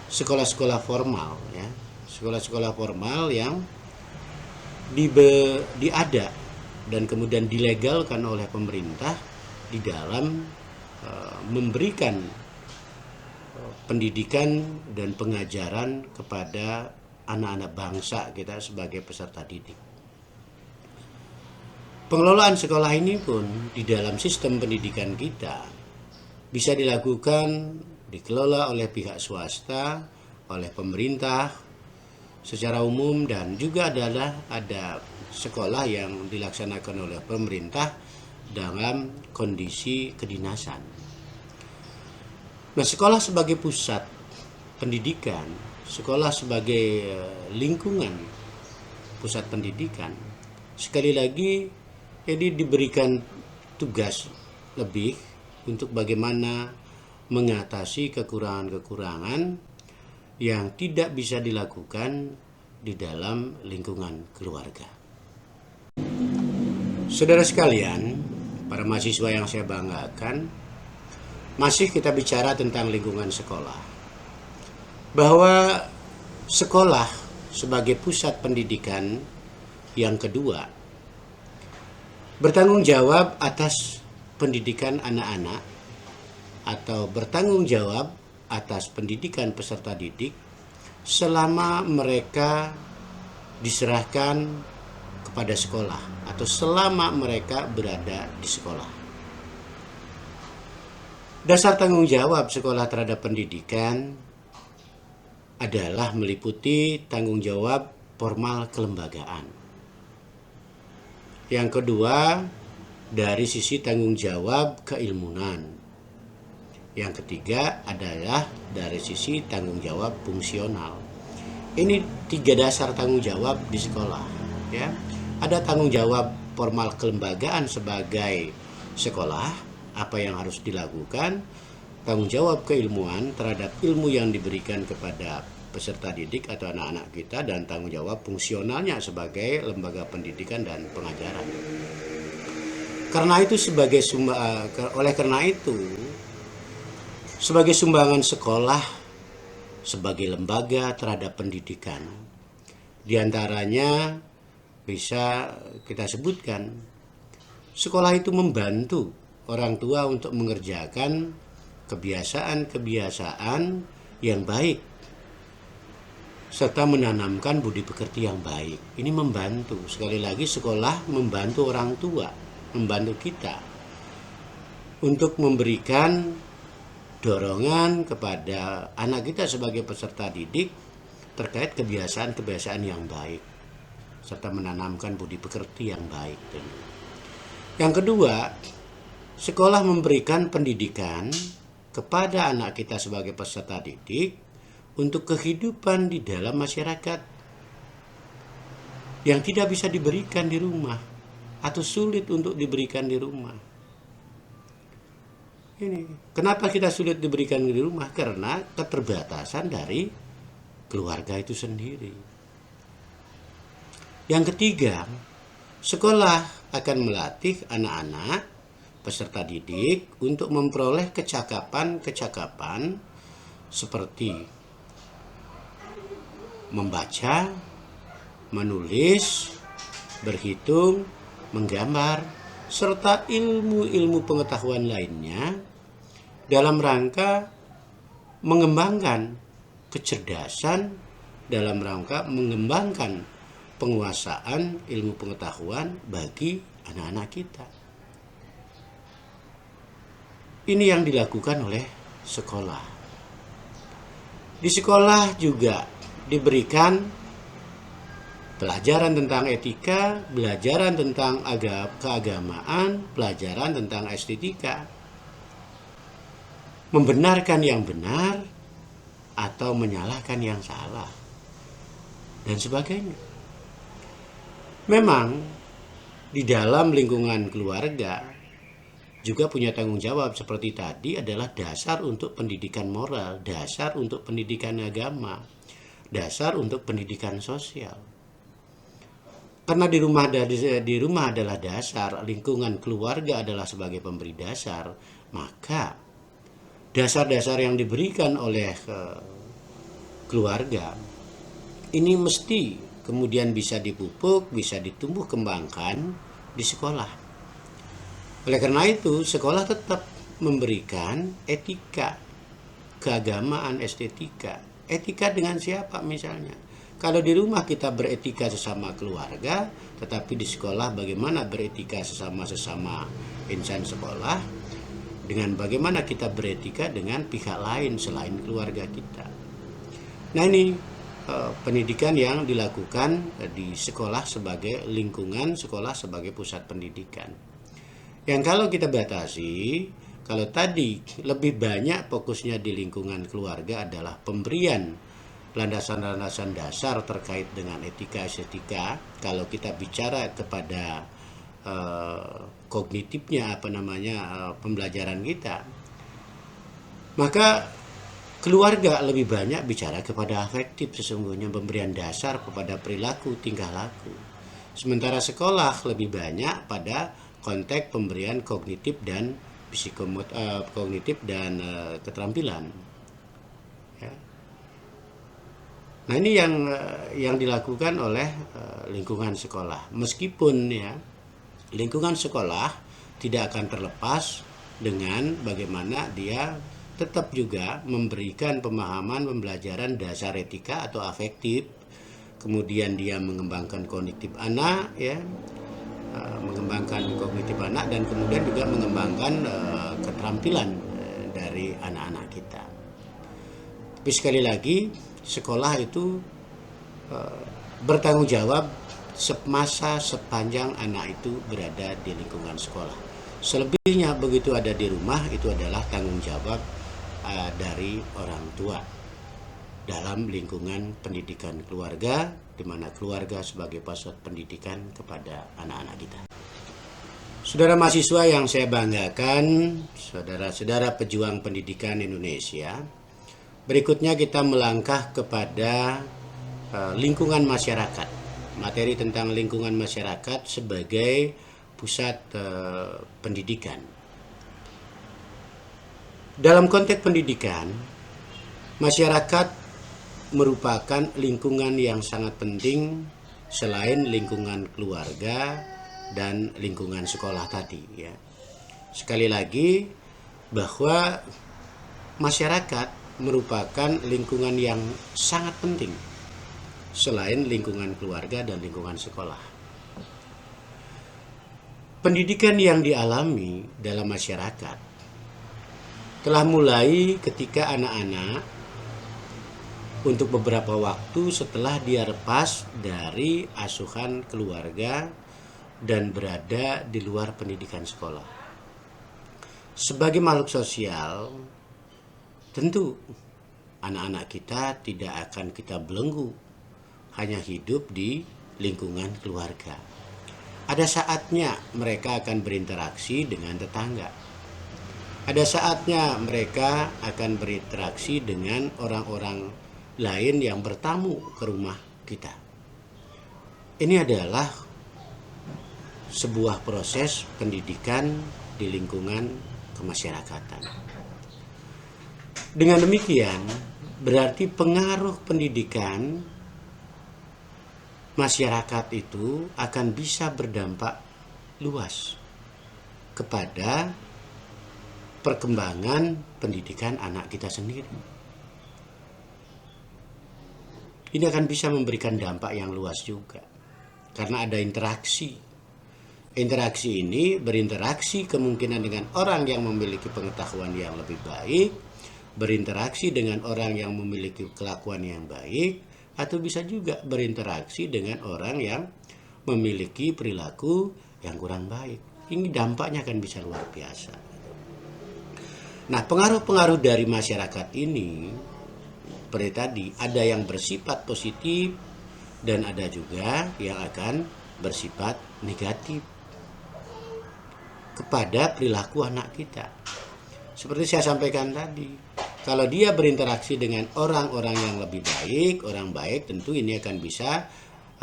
sekolah-sekolah formal, ya, sekolah-sekolah formal yang diada dan kemudian dilegalkan oleh pemerintah di dalam memberikan pendidikan dan pengajaran kepada anak-anak bangsa kita sebagai peserta didik. Pengelolaan sekolah ini pun di dalam sistem pendidikan kita bisa dilakukan, dikelola oleh pihak swasta, oleh pemerintah secara umum, dan juga ada sekolah yang dilaksanakan oleh pemerintah dalam kondisi kedinasan. Nah, sekolah sebagai pusat pendidikan, sekolah sebagai lingkungan pusat pendidikan, sekali lagi ini diberikan tugas lebih untuk bagaimana mengatasi kekurangan-kekurangan yang tidak bisa dilakukan di dalam lingkungan keluarga. Saudara sekalian, para mahasiswa yang saya banggakan, masih kita bicara tentang lingkungan sekolah. Bahwa sekolah sebagai pusat pendidikan yang kedua bertanggung jawab atas pendidikan anak-anak atau bertanggung jawab atas pendidikan peserta didik selama mereka diserahkan kepada sekolah atau selama mereka berada di sekolah. Dasar tanggung jawab sekolah terhadap pendidikan adalah meliputi tanggung jawab formal kelembagaan. Yang kedua, dari sisi tanggung jawab keilmuan. Yang ketiga adalah dari sisi tanggung jawab fungsional. Ini 3 dasar tanggung jawab di sekolah, ya. Ada tanggung jawab formal kelembagaan sebagai sekolah, apa yang harus dilakukan, tanggung jawab keilmuan terhadap ilmu yang diberikan kepada peserta didik atau anak-anak kita, dan tanggung jawab fungsionalnya sebagai lembaga pendidikan dan pengajaran. Karena itu sebagai sumbangan sekolah sebagai lembaga terhadap pendidikan, diantaranya bisa kita sebutkan sekolah itu membantu orang tua untuk mengerjakan kebiasaan-kebiasaan yang baik serta menanamkan budi pekerti yang baik. Ini membantu, sekali lagi sekolah membantu orang tua, membantu kita untuk memberikan dorongan kepada anak kita sebagai peserta didik terkait kebiasaan-kebiasaan yang baik serta menanamkan budi pekerti yang baik. Yang kedua, sekolah memberikan pendidikan kepada anak kita sebagai peserta didik untuk kehidupan di dalam masyarakat yang tidak bisa diberikan di rumah atau sulit untuk diberikan di rumah. Ini kenapa kita sulit diberikan di rumah? Karena keterbatasan dari keluarga itu sendiri. Yang ketiga, sekolah akan melatih anak-anak peserta didik untuk memperoleh kecakapan-kecakapan seperti membaca, menulis, berhitung, menggambar, serta ilmu-ilmu pengetahuan lainnya dalam rangka mengembangkan kecerdasan, dalam rangka mengembangkan penguasaan ilmu pengetahuan bagi anak-anak kita. Ini yang dilakukan oleh sekolah. Di sekolah juga diberikan pelajaran tentang etika, pelajaran tentang keagamaan, pelajaran tentang estetika. Membenarkan yang benar atau menyalahkan yang salah, dan sebagainya. Memang di dalam lingkungan keluarga juga punya tanggung jawab seperti tadi, adalah dasar untuk pendidikan moral, dasar untuk pendidikan agama, dasar untuk pendidikan sosial. Karena di rumah adalah dasar, lingkungan keluarga adalah sebagai pemberi dasar, maka dasar-dasar yang diberikan oleh keluarga ini mesti kemudian bisa dipupuk, bisa ditumbuh kembangkan di sekolah. Oleh karena itu, sekolah tetap memberikan etika, keagamaan, estetika. Etika dengan siapa misalnya? Kalau di rumah kita beretika sesama keluarga, tetapi di sekolah bagaimana beretika sesama insan sekolah, dengan bagaimana kita beretika dengan pihak lain selain keluarga kita. Nah, ini pendidikan yang dilakukan di sekolah sebagai lingkungan, sekolah sebagai pusat pendidikan. Yang kalau kita batasi, kalau tadi lebih banyak fokusnya di lingkungan keluarga adalah pemberian landasan-landasan dasar terkait dengan etika, estetika. Kalau kita bicara kepada kognitifnya, pembelajaran kita, maka keluarga lebih banyak bicara kepada afektif, sesungguhnya pemberian dasar kepada perilaku, tingkah laku. Sementara sekolah lebih banyak pada konteks pemberian kognitif dan kognitif dan keterampilan. Ya. Nah, ini yang dilakukan oleh lingkungan sekolah. Meskipun ya lingkungan sekolah tidak akan terlepas dengan bagaimana dia tetap juga memberikan pemahaman, pembelajaran dasar etika atau afektif, kemudian dia mengembangkan kognitif anak, ya, mengembangkan kognitif anak, dan kemudian juga mengembangkan keterampilan dari anak-anak kita. Tapi sekali lagi, sekolah itu bertanggung jawab semasa sepanjang anak itu berada di lingkungan sekolah. Selebihnya begitu ada di rumah, itu adalah tanggung jawab dari orang tua dalam lingkungan pendidikan keluarga, di mana keluarga sebagai pusat pendidikan kepada anak-anak kita. Saudara mahasiswa yang saya banggakan, saudara-saudara pejuang pendidikan Indonesia, berikutnya kita melangkah kepada lingkungan masyarakat. Materi tentang lingkungan masyarakat sebagai pusat pendidikan. Dalam konteks pendidikan, masyarakat merupakan lingkungan yang sangat penting selain lingkungan keluarga dan lingkungan sekolah tadi, ya. Sekali lagi, bahwa masyarakat merupakan lingkungan yang sangat penting selain lingkungan keluarga dan lingkungan sekolah. Pendidikan yang dialami dalam masyarakat telah mulai ketika anak-anak untuk beberapa waktu setelah dia lepas dari asuhan keluarga dan berada di luar pendidikan sekolah. Sebagai makhluk sosial, tentu anak-anak kita tidak akan kita belenggu hanya hidup di lingkungan keluarga. Ada saatnya mereka akan berinteraksi dengan tetangga. Ada saatnya mereka akan berinteraksi dengan orang-orang lain yang bertamu ke rumah kita. Ini adalah sebuah proses pendidikan di lingkungan kemasyarakatan. Dengan demikian, berarti pengaruh pendidikan masyarakat itu akan bisa berdampak luas kepada perkembangan pendidikan anak kita sendiri. Ini akan bisa memberikan dampak yang luas juga, karena ada interaksi Interaksi ini berinteraksi kemungkinan dengan orang yang memiliki pengetahuan yang lebih baik, berinteraksi dengan orang yang memiliki kelakuan yang baik, atau bisa juga berinteraksi dengan orang yang memiliki perilaku yang kurang baik. Ini dampaknya akan bisa luar biasa. Nah, pengaruh-pengaruh dari masyarakat ini seperti tadi, ada yang bersifat positif dan ada juga yang akan bersifat negatif kepada perilaku anak kita. Seperti saya sampaikan tadi, kalau dia berinteraksi dengan orang-orang yang lebih baik, orang baik, tentu ini akan bisa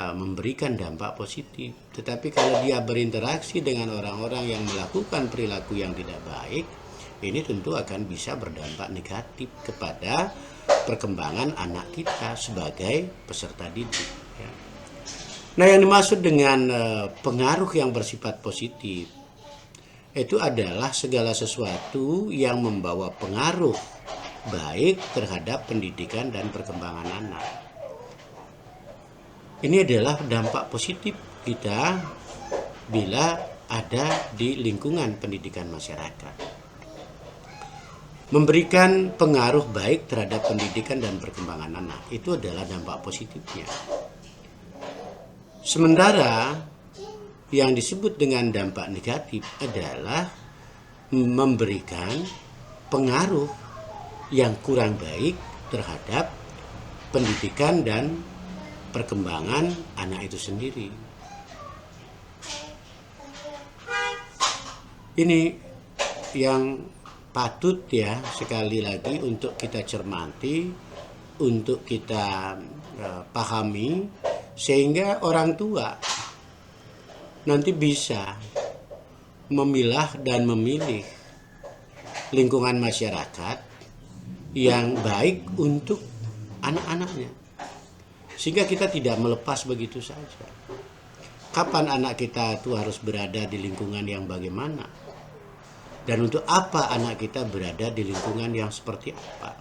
memberikan dampak positif. Tetapi kalau dia berinteraksi dengan orang-orang yang melakukan perilaku yang tidak baik, ini tentu akan bisa berdampak negatif kepada perkembangan anak kita sebagai peserta didik. Nah, yang dimaksud dengan pengaruh yang bersifat positif itu adalah segala sesuatu yang membawa pengaruh baik terhadap pendidikan dan perkembangan anak. Ini adalah dampak positif kita bila ada di lingkungan pendidikan masyarakat. Memberikan pengaruh baik terhadap pendidikan dan perkembangan anak, itu adalah dampak positifnya. Sementara yang disebut dengan dampak negatif adalah memberikan pengaruh yang kurang baik terhadap pendidikan dan perkembangan anak itu sendiri. Ini yang patut ya sekali lagi untuk kita cermati, untuk kita pahami, sehingga orang tua nanti bisa memilah dan memilih lingkungan masyarakat yang baik untuk anak-anaknya. Sehingga kita tidak melepas begitu saja. Kapan anak kita itu harus berada di lingkungan yang bagaimana? Dan untuk apa anak kita berada di lingkungan yang seperti apa?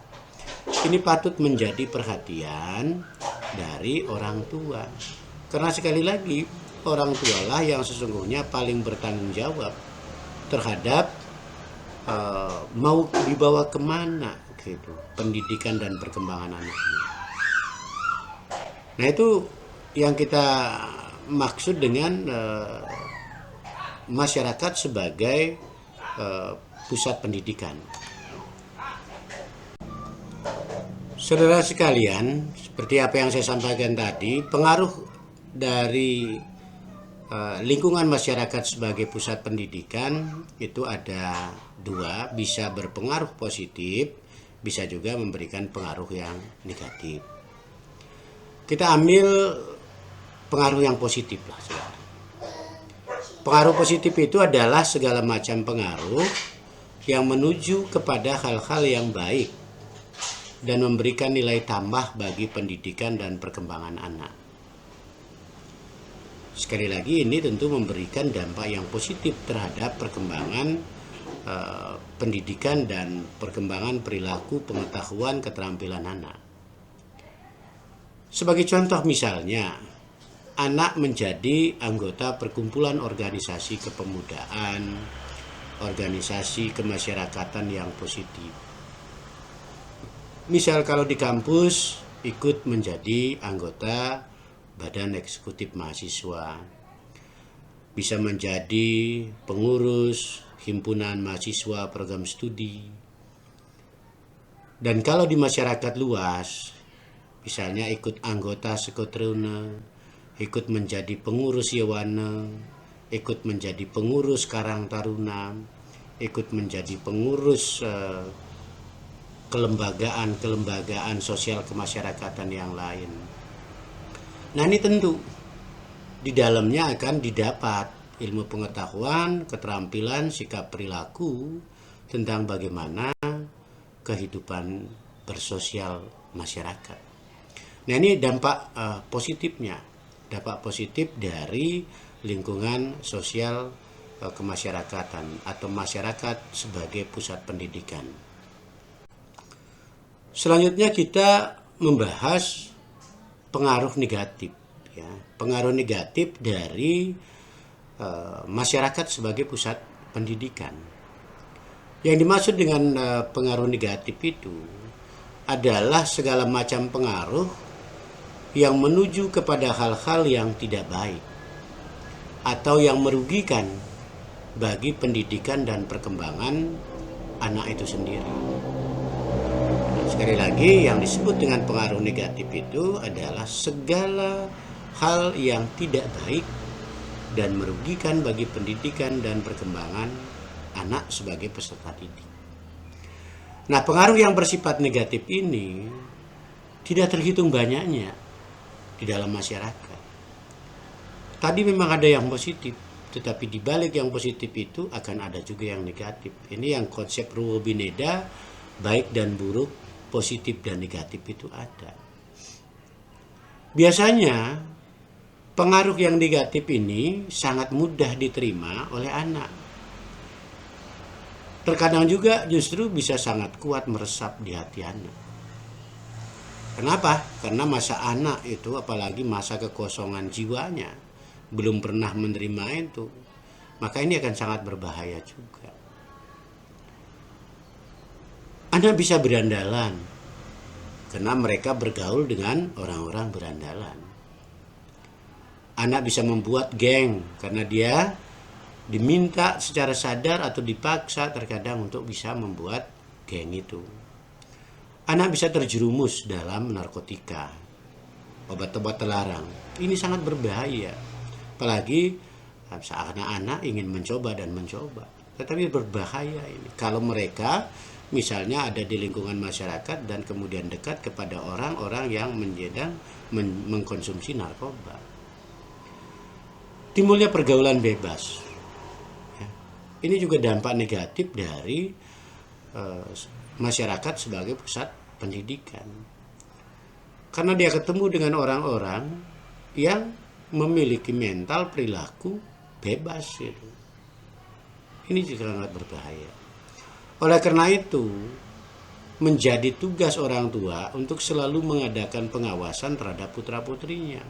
Ini patut menjadi perhatian dari orang tua. Karena sekali lagi, orang tualah yang sesungguhnya paling bertanggung jawab terhadap mau dibawa kemana gitu pendidikan dan perkembangan anaknya. Nah, itu yang kita maksud dengan masyarakat sebagai pusat pendidikan. Saudara sekalian, seperti apa yang saya sampaikan tadi, pengaruh dari lingkungan masyarakat sebagai pusat pendidikan itu ada dua, bisa berpengaruh positif, bisa juga memberikan pengaruh yang negatif. Kita ambil pengaruh yang positif lah, saudara. Pengaruh positif itu adalah segala macam pengaruh yang menuju kepada hal-hal yang baik dan memberikan nilai tambah bagi pendidikan dan perkembangan anak. Sekali lagi, ini tentu memberikan dampak yang positif terhadap perkembangan pendidikan dan perkembangan perilaku, pengetahuan, keterampilan anak. Sebagai contoh misalnya, anak menjadi anggota perkumpulan organisasi kepemudaan, organisasi kemasyarakatan yang positif. Misal kalau di kampus ikut menjadi anggota Badan Eksekutif Mahasiswa, bisa menjadi pengurus himpunan mahasiswa program studi. Dan kalau di masyarakat luas, misalnya ikut anggota Sekotruna, ikut menjadi pengurus Yawana, ikut menjadi pengurus Karang Taruna, ikut menjadi pengurus kelembagaan sosial kemasyarakatan yang lain. Nah, ini tentu di dalamnya akan didapat ilmu pengetahuan, keterampilan, sikap perilaku tentang bagaimana kehidupan bersosial masyarakat. Nah, ini dampak positifnya, dampak positif dari lingkungan sosial kemasyarakatan atau masyarakat sebagai pusat pendidikan. Selanjutnya kita membahas pengaruh negatif, ya. Pengaruh negatif dari masyarakat sebagai pusat pendidikan. Yang dimaksud dengan pengaruh negatif itu adalah segala macam pengaruh yang menuju kepada hal-hal yang tidak baik atau yang merugikan bagi pendidikan dan perkembangan anak itu sendiri. Sekali lagi, yang disebut dengan pengaruh negatif itu adalah segala hal yang tidak baik dan merugikan bagi pendidikan dan perkembangan anak sebagai peserta didik. Nah, pengaruh yang bersifat negatif ini tidak terhitung banyaknya di dalam masyarakat. Tadi memang ada yang positif, tetapi di balik yang positif itu akan ada juga yang negatif. Ini yang konsep Ruwo Bineda, baik dan buruk, positif dan negatif itu ada. Biasanya pengaruh yang negatif ini sangat mudah diterima oleh anak. Terkadang juga justru bisa sangat kuat meresap di hati anak. Kenapa? Karena masa anak itu, apalagi masa kekosongan jiwanya, belum pernah menerima itu, maka ini akan sangat berbahaya juga. Anak bisa berandalan karena mereka bergaul dengan orang-orang berandalan. Anak bisa membuat geng karena dia diminta secara sadar atau dipaksa terkadang untuk bisa membuat geng itu. Anak bisa terjerumus dalam narkotika, obat-obat terlarang. Ini sangat berbahaya. Apalagi saat anak-anak ingin mencoba dan mencoba. Tetapi berbahaya ini. Kalau mereka misalnya ada di lingkungan masyarakat dan kemudian dekat kepada orang-orang yang mengkonsumsi narkoba. Timbulnya pergaulan bebas. Ini juga dampak negatif dari masyarakat sebagai pusat pendidikan. Karena dia ketemu dengan orang-orang yang memiliki mental perilaku bebas. Gitu. Ini juga sangat berbahaya. Oleh karena itu, menjadi tugas orang tua untuk selalu mengadakan pengawasan terhadap putra-putrinya.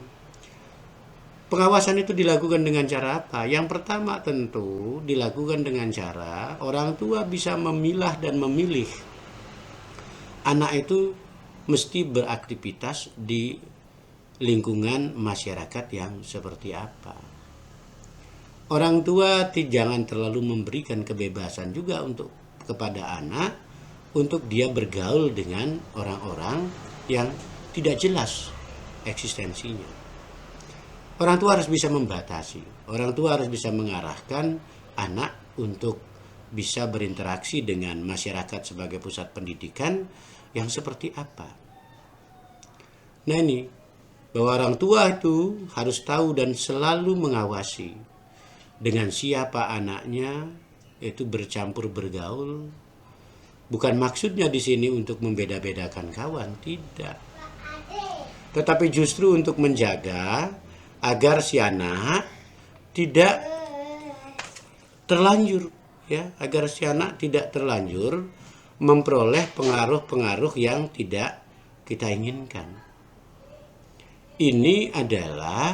Pengawasan itu dilakukan dengan cara apa? Yang pertama tentu dilakukan dengan cara orang tua bisa memilah dan memilih. Anak itu mesti beraktivitas di lingkungan masyarakat yang seperti apa. Orang tua jangan terlalu memberikan kebebasan juga kepada anak untuk dia bergaul dengan orang-orang yang tidak jelas eksistensinya. Orang tua harus bisa membatasi, orang tua harus bisa mengarahkan anak untuk bisa berinteraksi dengan masyarakat sebagai pusat pendidikan yang seperti apa. Nah ini, bahwa orang tua itu harus tahu dan selalu mengawasi dengan siapa anaknya itu bercampur bergaul. Bukan maksudnya di sini untuk membeda-bedakan kawan, tidak. Tetapi justru untuk menjaga agar si anak tidak terlanjur, ya, agar si anak tidak terlanjur memperoleh pengaruh-pengaruh yang tidak kita inginkan. Ini adalah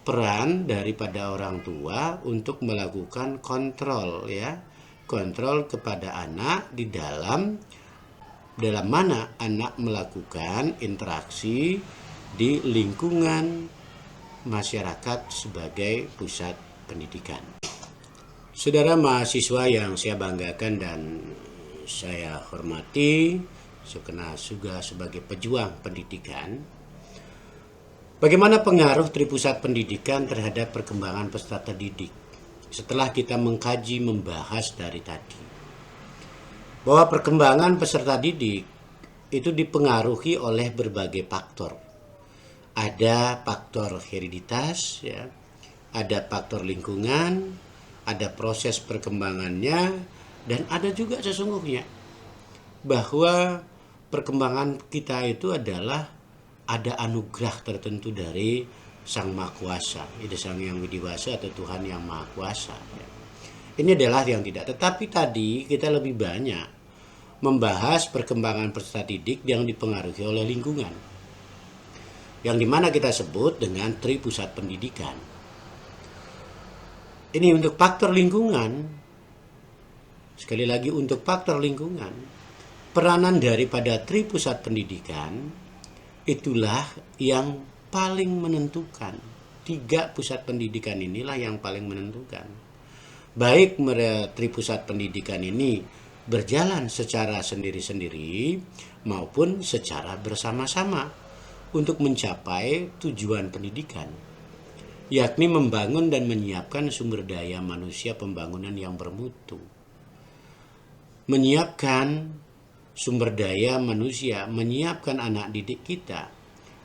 peran daripada orang tua untuk melakukan kontrol, ya, kontrol kepada anak di dalam mana anak melakukan interaksi di lingkungan masyarakat sebagai pusat pendidikan. Saudara mahasiswa yang saya banggakan dan saya hormati, karena juga sebagai pejuang pendidikan, bagaimana pengaruh Tripusat Pendidikan terhadap perkembangan peserta didik? Setelah kita mengkaji, membahas dari tadi, bahwa perkembangan peserta didik itu dipengaruhi oleh berbagai faktor. Ada faktor hereditas, ya, ada faktor lingkungan, ada proses perkembangannya, dan ada juga sesungguhnya bahwa perkembangan kita itu adalah ada anugerah tertentu dari Sang Maha Kuasa, itu Sang Yang Widiwasa atau Tuhan Yang Maha Kuasa. Ya. Ini adalah yang tidak. Tetapi tadi kita lebih banyak membahas perkembangan peserta didik yang dipengaruhi oleh lingkungan, yang dimana kita sebut dengan Tripusat Pendidikan. Ini untuk faktor lingkungan. Sekali lagi untuk faktor lingkungan. Peranan daripada Tri Pusat Pendidikan itulah yang paling menentukan. 3 pusat pendidikan inilah yang paling menentukan. Baik Tri Pusat Pendidikan ini berjalan secara sendiri-sendiri maupun secara bersama-sama untuk mencapai tujuan pendidikan, yakni membangun dan menyiapkan sumber daya manusia pembangunan yang bermutu. Menyiapkan sumber daya manusia, menyiapkan anak didik kita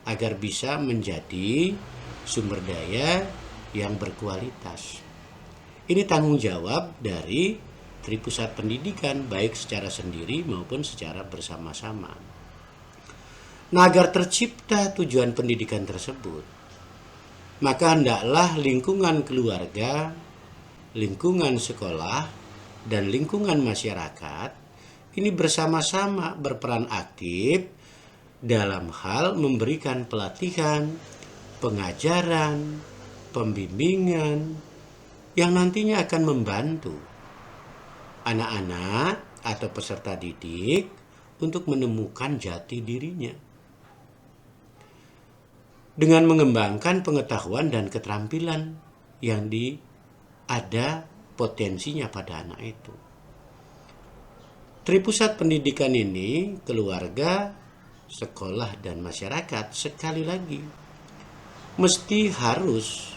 agar bisa menjadi sumber daya yang berkualitas. Ini tanggung jawab dari Tri Pusat Pendidikan, baik secara sendiri maupun secara bersama-sama. Nah, agar tercipta tujuan pendidikan tersebut, maka hendaklah lingkungan keluarga, lingkungan sekolah, dan lingkungan masyarakat ini bersama-sama berperan aktif dalam hal memberikan pelatihan, pengajaran, pembimbingan yang nantinya akan membantu anak-anak atau peserta didik untuk menemukan jati dirinya dengan mengembangkan pengetahuan dan keterampilan yang ada potensinya pada anak itu. Tri Pusat Pendidikan ini, keluarga, sekolah, dan masyarakat sekali lagi mesti harus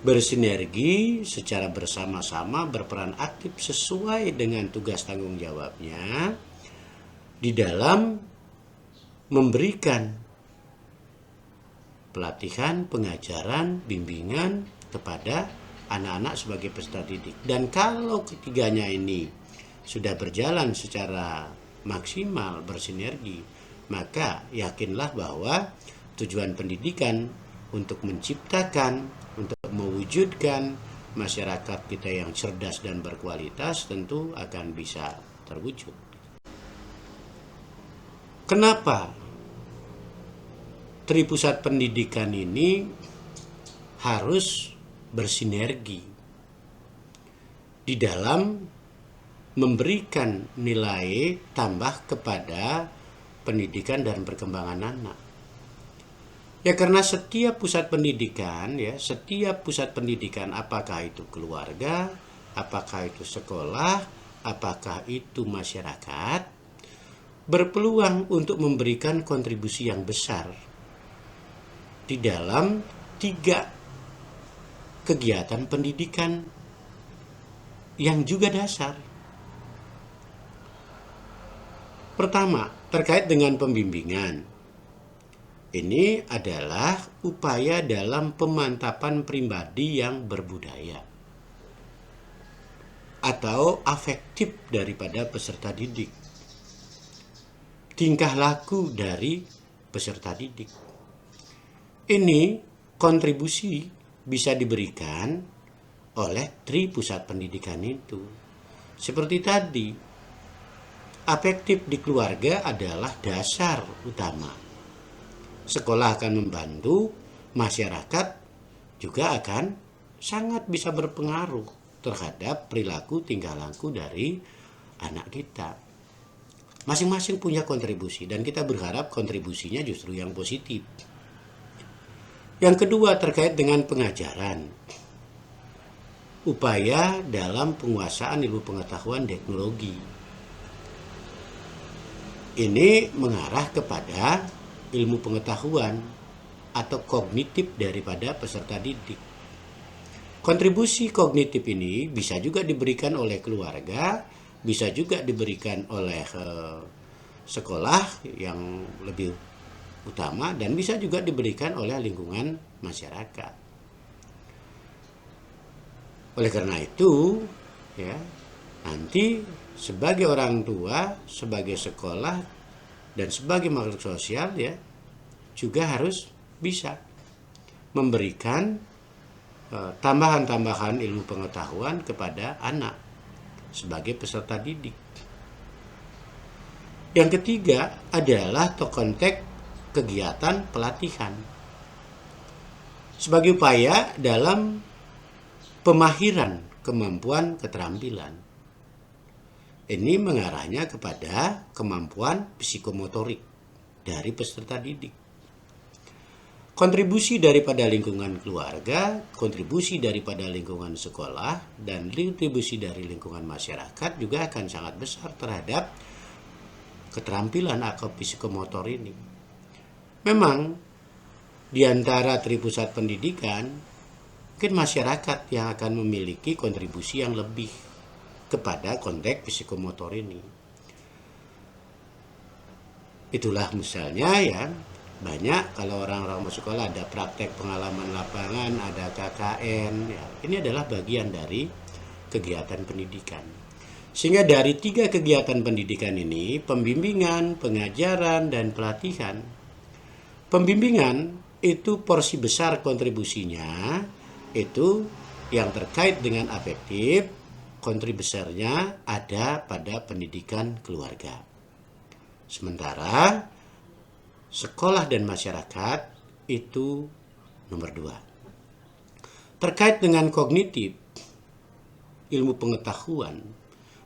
bersinergi secara bersama-sama, berperan aktif sesuai dengan tugas tanggung jawabnya di dalam memberikan pelatihan, pengajaran, bimbingan kepada anak-anak sebagai peserta didik. Dan kalau ketiganya ini sudah berjalan secara maksimal, bersinergi, maka yakinlah bahwa tujuan pendidikan untuk menciptakan, untuk mewujudkan masyarakat kita yang cerdas dan berkualitas tentu akan bisa terwujud. Kenapa Tri Pusat Pendidikan ini harus bersinergi di dalam memberikan nilai tambah kepada pendidikan dan perkembangan anak? Ya karena setiap pusat pendidikan, apakah itu keluarga, apakah itu sekolah, apakah itu masyarakat, berpeluang untuk memberikan kontribusi yang besar di dalam 3 kegiatan pendidikan yang juga dasar. Pertama, terkait dengan pembimbingan. Ini adalah upaya dalam pemantapan pribadi yang berbudaya atau afektif daripada peserta didik. Tingkah laku dari peserta didik. Ini kontribusi bisa diberikan oleh Tri Pusat Pendidikan itu. Seperti tadi, afektif di keluarga adalah dasar utama. Sekolah akan membantu, masyarakat juga akan sangat bisa berpengaruh terhadap perilaku tingkah laku dari anak kita. Masing-masing punya kontribusi dan kita berharap kontribusinya justru yang positif. Yang kedua terkait dengan pengajaran. Upaya dalam penguasaan ilmu pengetahuan teknologi. Ini mengarah kepada ilmu pengetahuan atau kognitif daripada peserta didik. Kontribusi kognitif ini bisa juga diberikan oleh keluarga, bisa juga diberikan oleh sekolah yang lebih utama, dan bisa juga diberikan oleh lingkungan masyarakat. Oleh karena itu, nanti sebagai orang tua, sebagai sekolah, dan sebagai makhluk sosial juga harus bisa memberikan tambahan-tambahan ilmu pengetahuan kepada anak sebagai peserta didik. Yang ketiga adalah konteks kegiatan pelatihan. sebagai upaya dalam pemahiran kemampuan keterampilan. Ini mengarahnya kepada kemampuan psikomotorik dari peserta didik. Kontribusi daripada lingkungan keluarga, kontribusi daripada lingkungan sekolah, dan kontribusi dari lingkungan masyarakat juga akan sangat besar terhadap keterampilan atau psikomotor ini. Memang di antara tripusat pendidikan, mungkin masyarakat yang akan memiliki kontribusi yang lebih kepada konteks psikomotor ini. Itulah misalnya ya, banyak kalau orang-orang masuk sekolah ada praktek pengalaman lapangan, ada KKN, ya. Ini adalah bagian dari kegiatan pendidikan. Sehingga dari 3 kegiatan pendidikan ini, pembimbingan, pengajaran, dan pelatihan. Pembimbingan itu porsi besar kontribusinya, itu yang terkait dengan afektif, kontribusi besarnya ada pada pendidikan keluarga. Sementara sekolah dan masyarakat itu nomor 2. Terkait dengan kognitif, ilmu pengetahuan,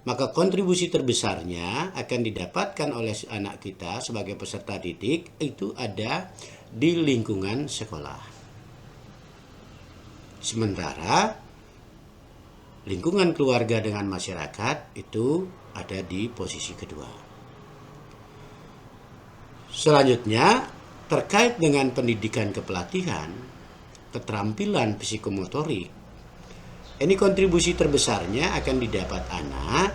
maka kontribusi terbesarnya akan didapatkan oleh anak kita sebagai peserta didik itu ada di lingkungan sekolah. Sementara lingkungan keluarga dengan masyarakat itu ada di posisi kedua. Selanjutnya, terkait dengan pendidikan kepelatihan, keterampilan psikomotorik, ini kontribusi terbesarnya akan didapat anak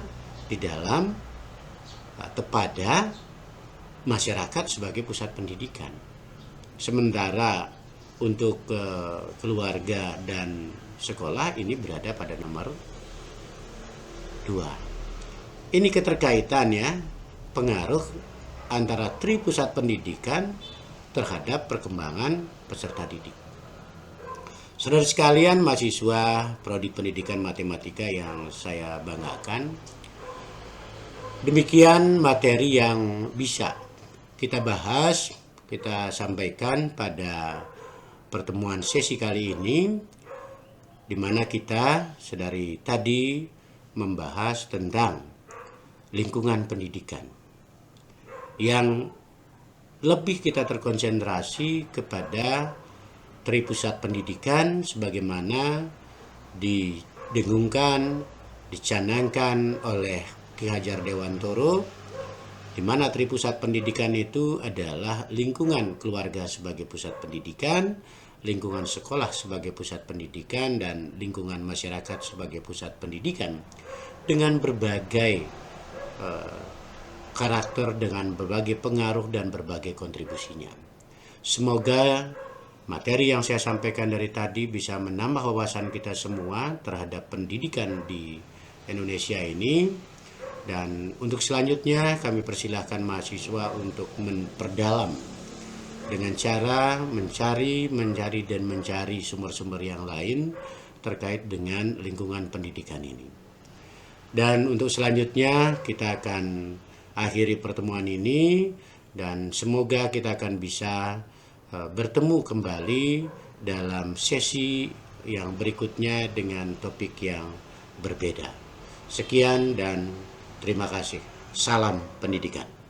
di dalam kepada masyarakat sebagai pusat pendidikan. Sementara untuk keluarga dan sekolah ini berada pada nomor 2. Ini keterkaitan ya, pengaruh antara tripusat pendidikan terhadap perkembangan peserta didik. Saudara sekalian, mahasiswa Prodi Pendidikan Matematika yang saya banggakan, demikian materi yang bisa kita bahas, kita sampaikan pada pertemuan sesi kali ini, di mana kita sedari tadi membahas tentang lingkungan pendidikan, yang lebih kita terkonsentrasi kepada tripusat pendidikan sebagaimana didengungkan, dicanangkan oleh Ki Hajar Dewantoro, di mana tripusat pendidikan itu adalah lingkungan keluarga sebagai pusat pendidikan, lingkungan sekolah sebagai pusat pendidikan, dan lingkungan masyarakat sebagai pusat pendidikan dengan berbagai karakter, dengan berbagai pengaruh dan berbagai kontribusinya. Semoga materi yang saya sampaikan dari tadi bisa menambah wawasan kita semua terhadap pendidikan di Indonesia ini. Dan untuk selanjutnya kami persilahkan mahasiswa untuk memperdalam dengan cara mencari dan mencari sumber-sumber yang lain terkait dengan lingkungan pendidikan ini. Dan untuk selanjutnya kita akan akhiri pertemuan ini, dan semoga kita akan bisa bertemu kembali dalam sesi yang berikutnya dengan topik yang berbeda. Sekian dan terima kasih. Salam pendidikan.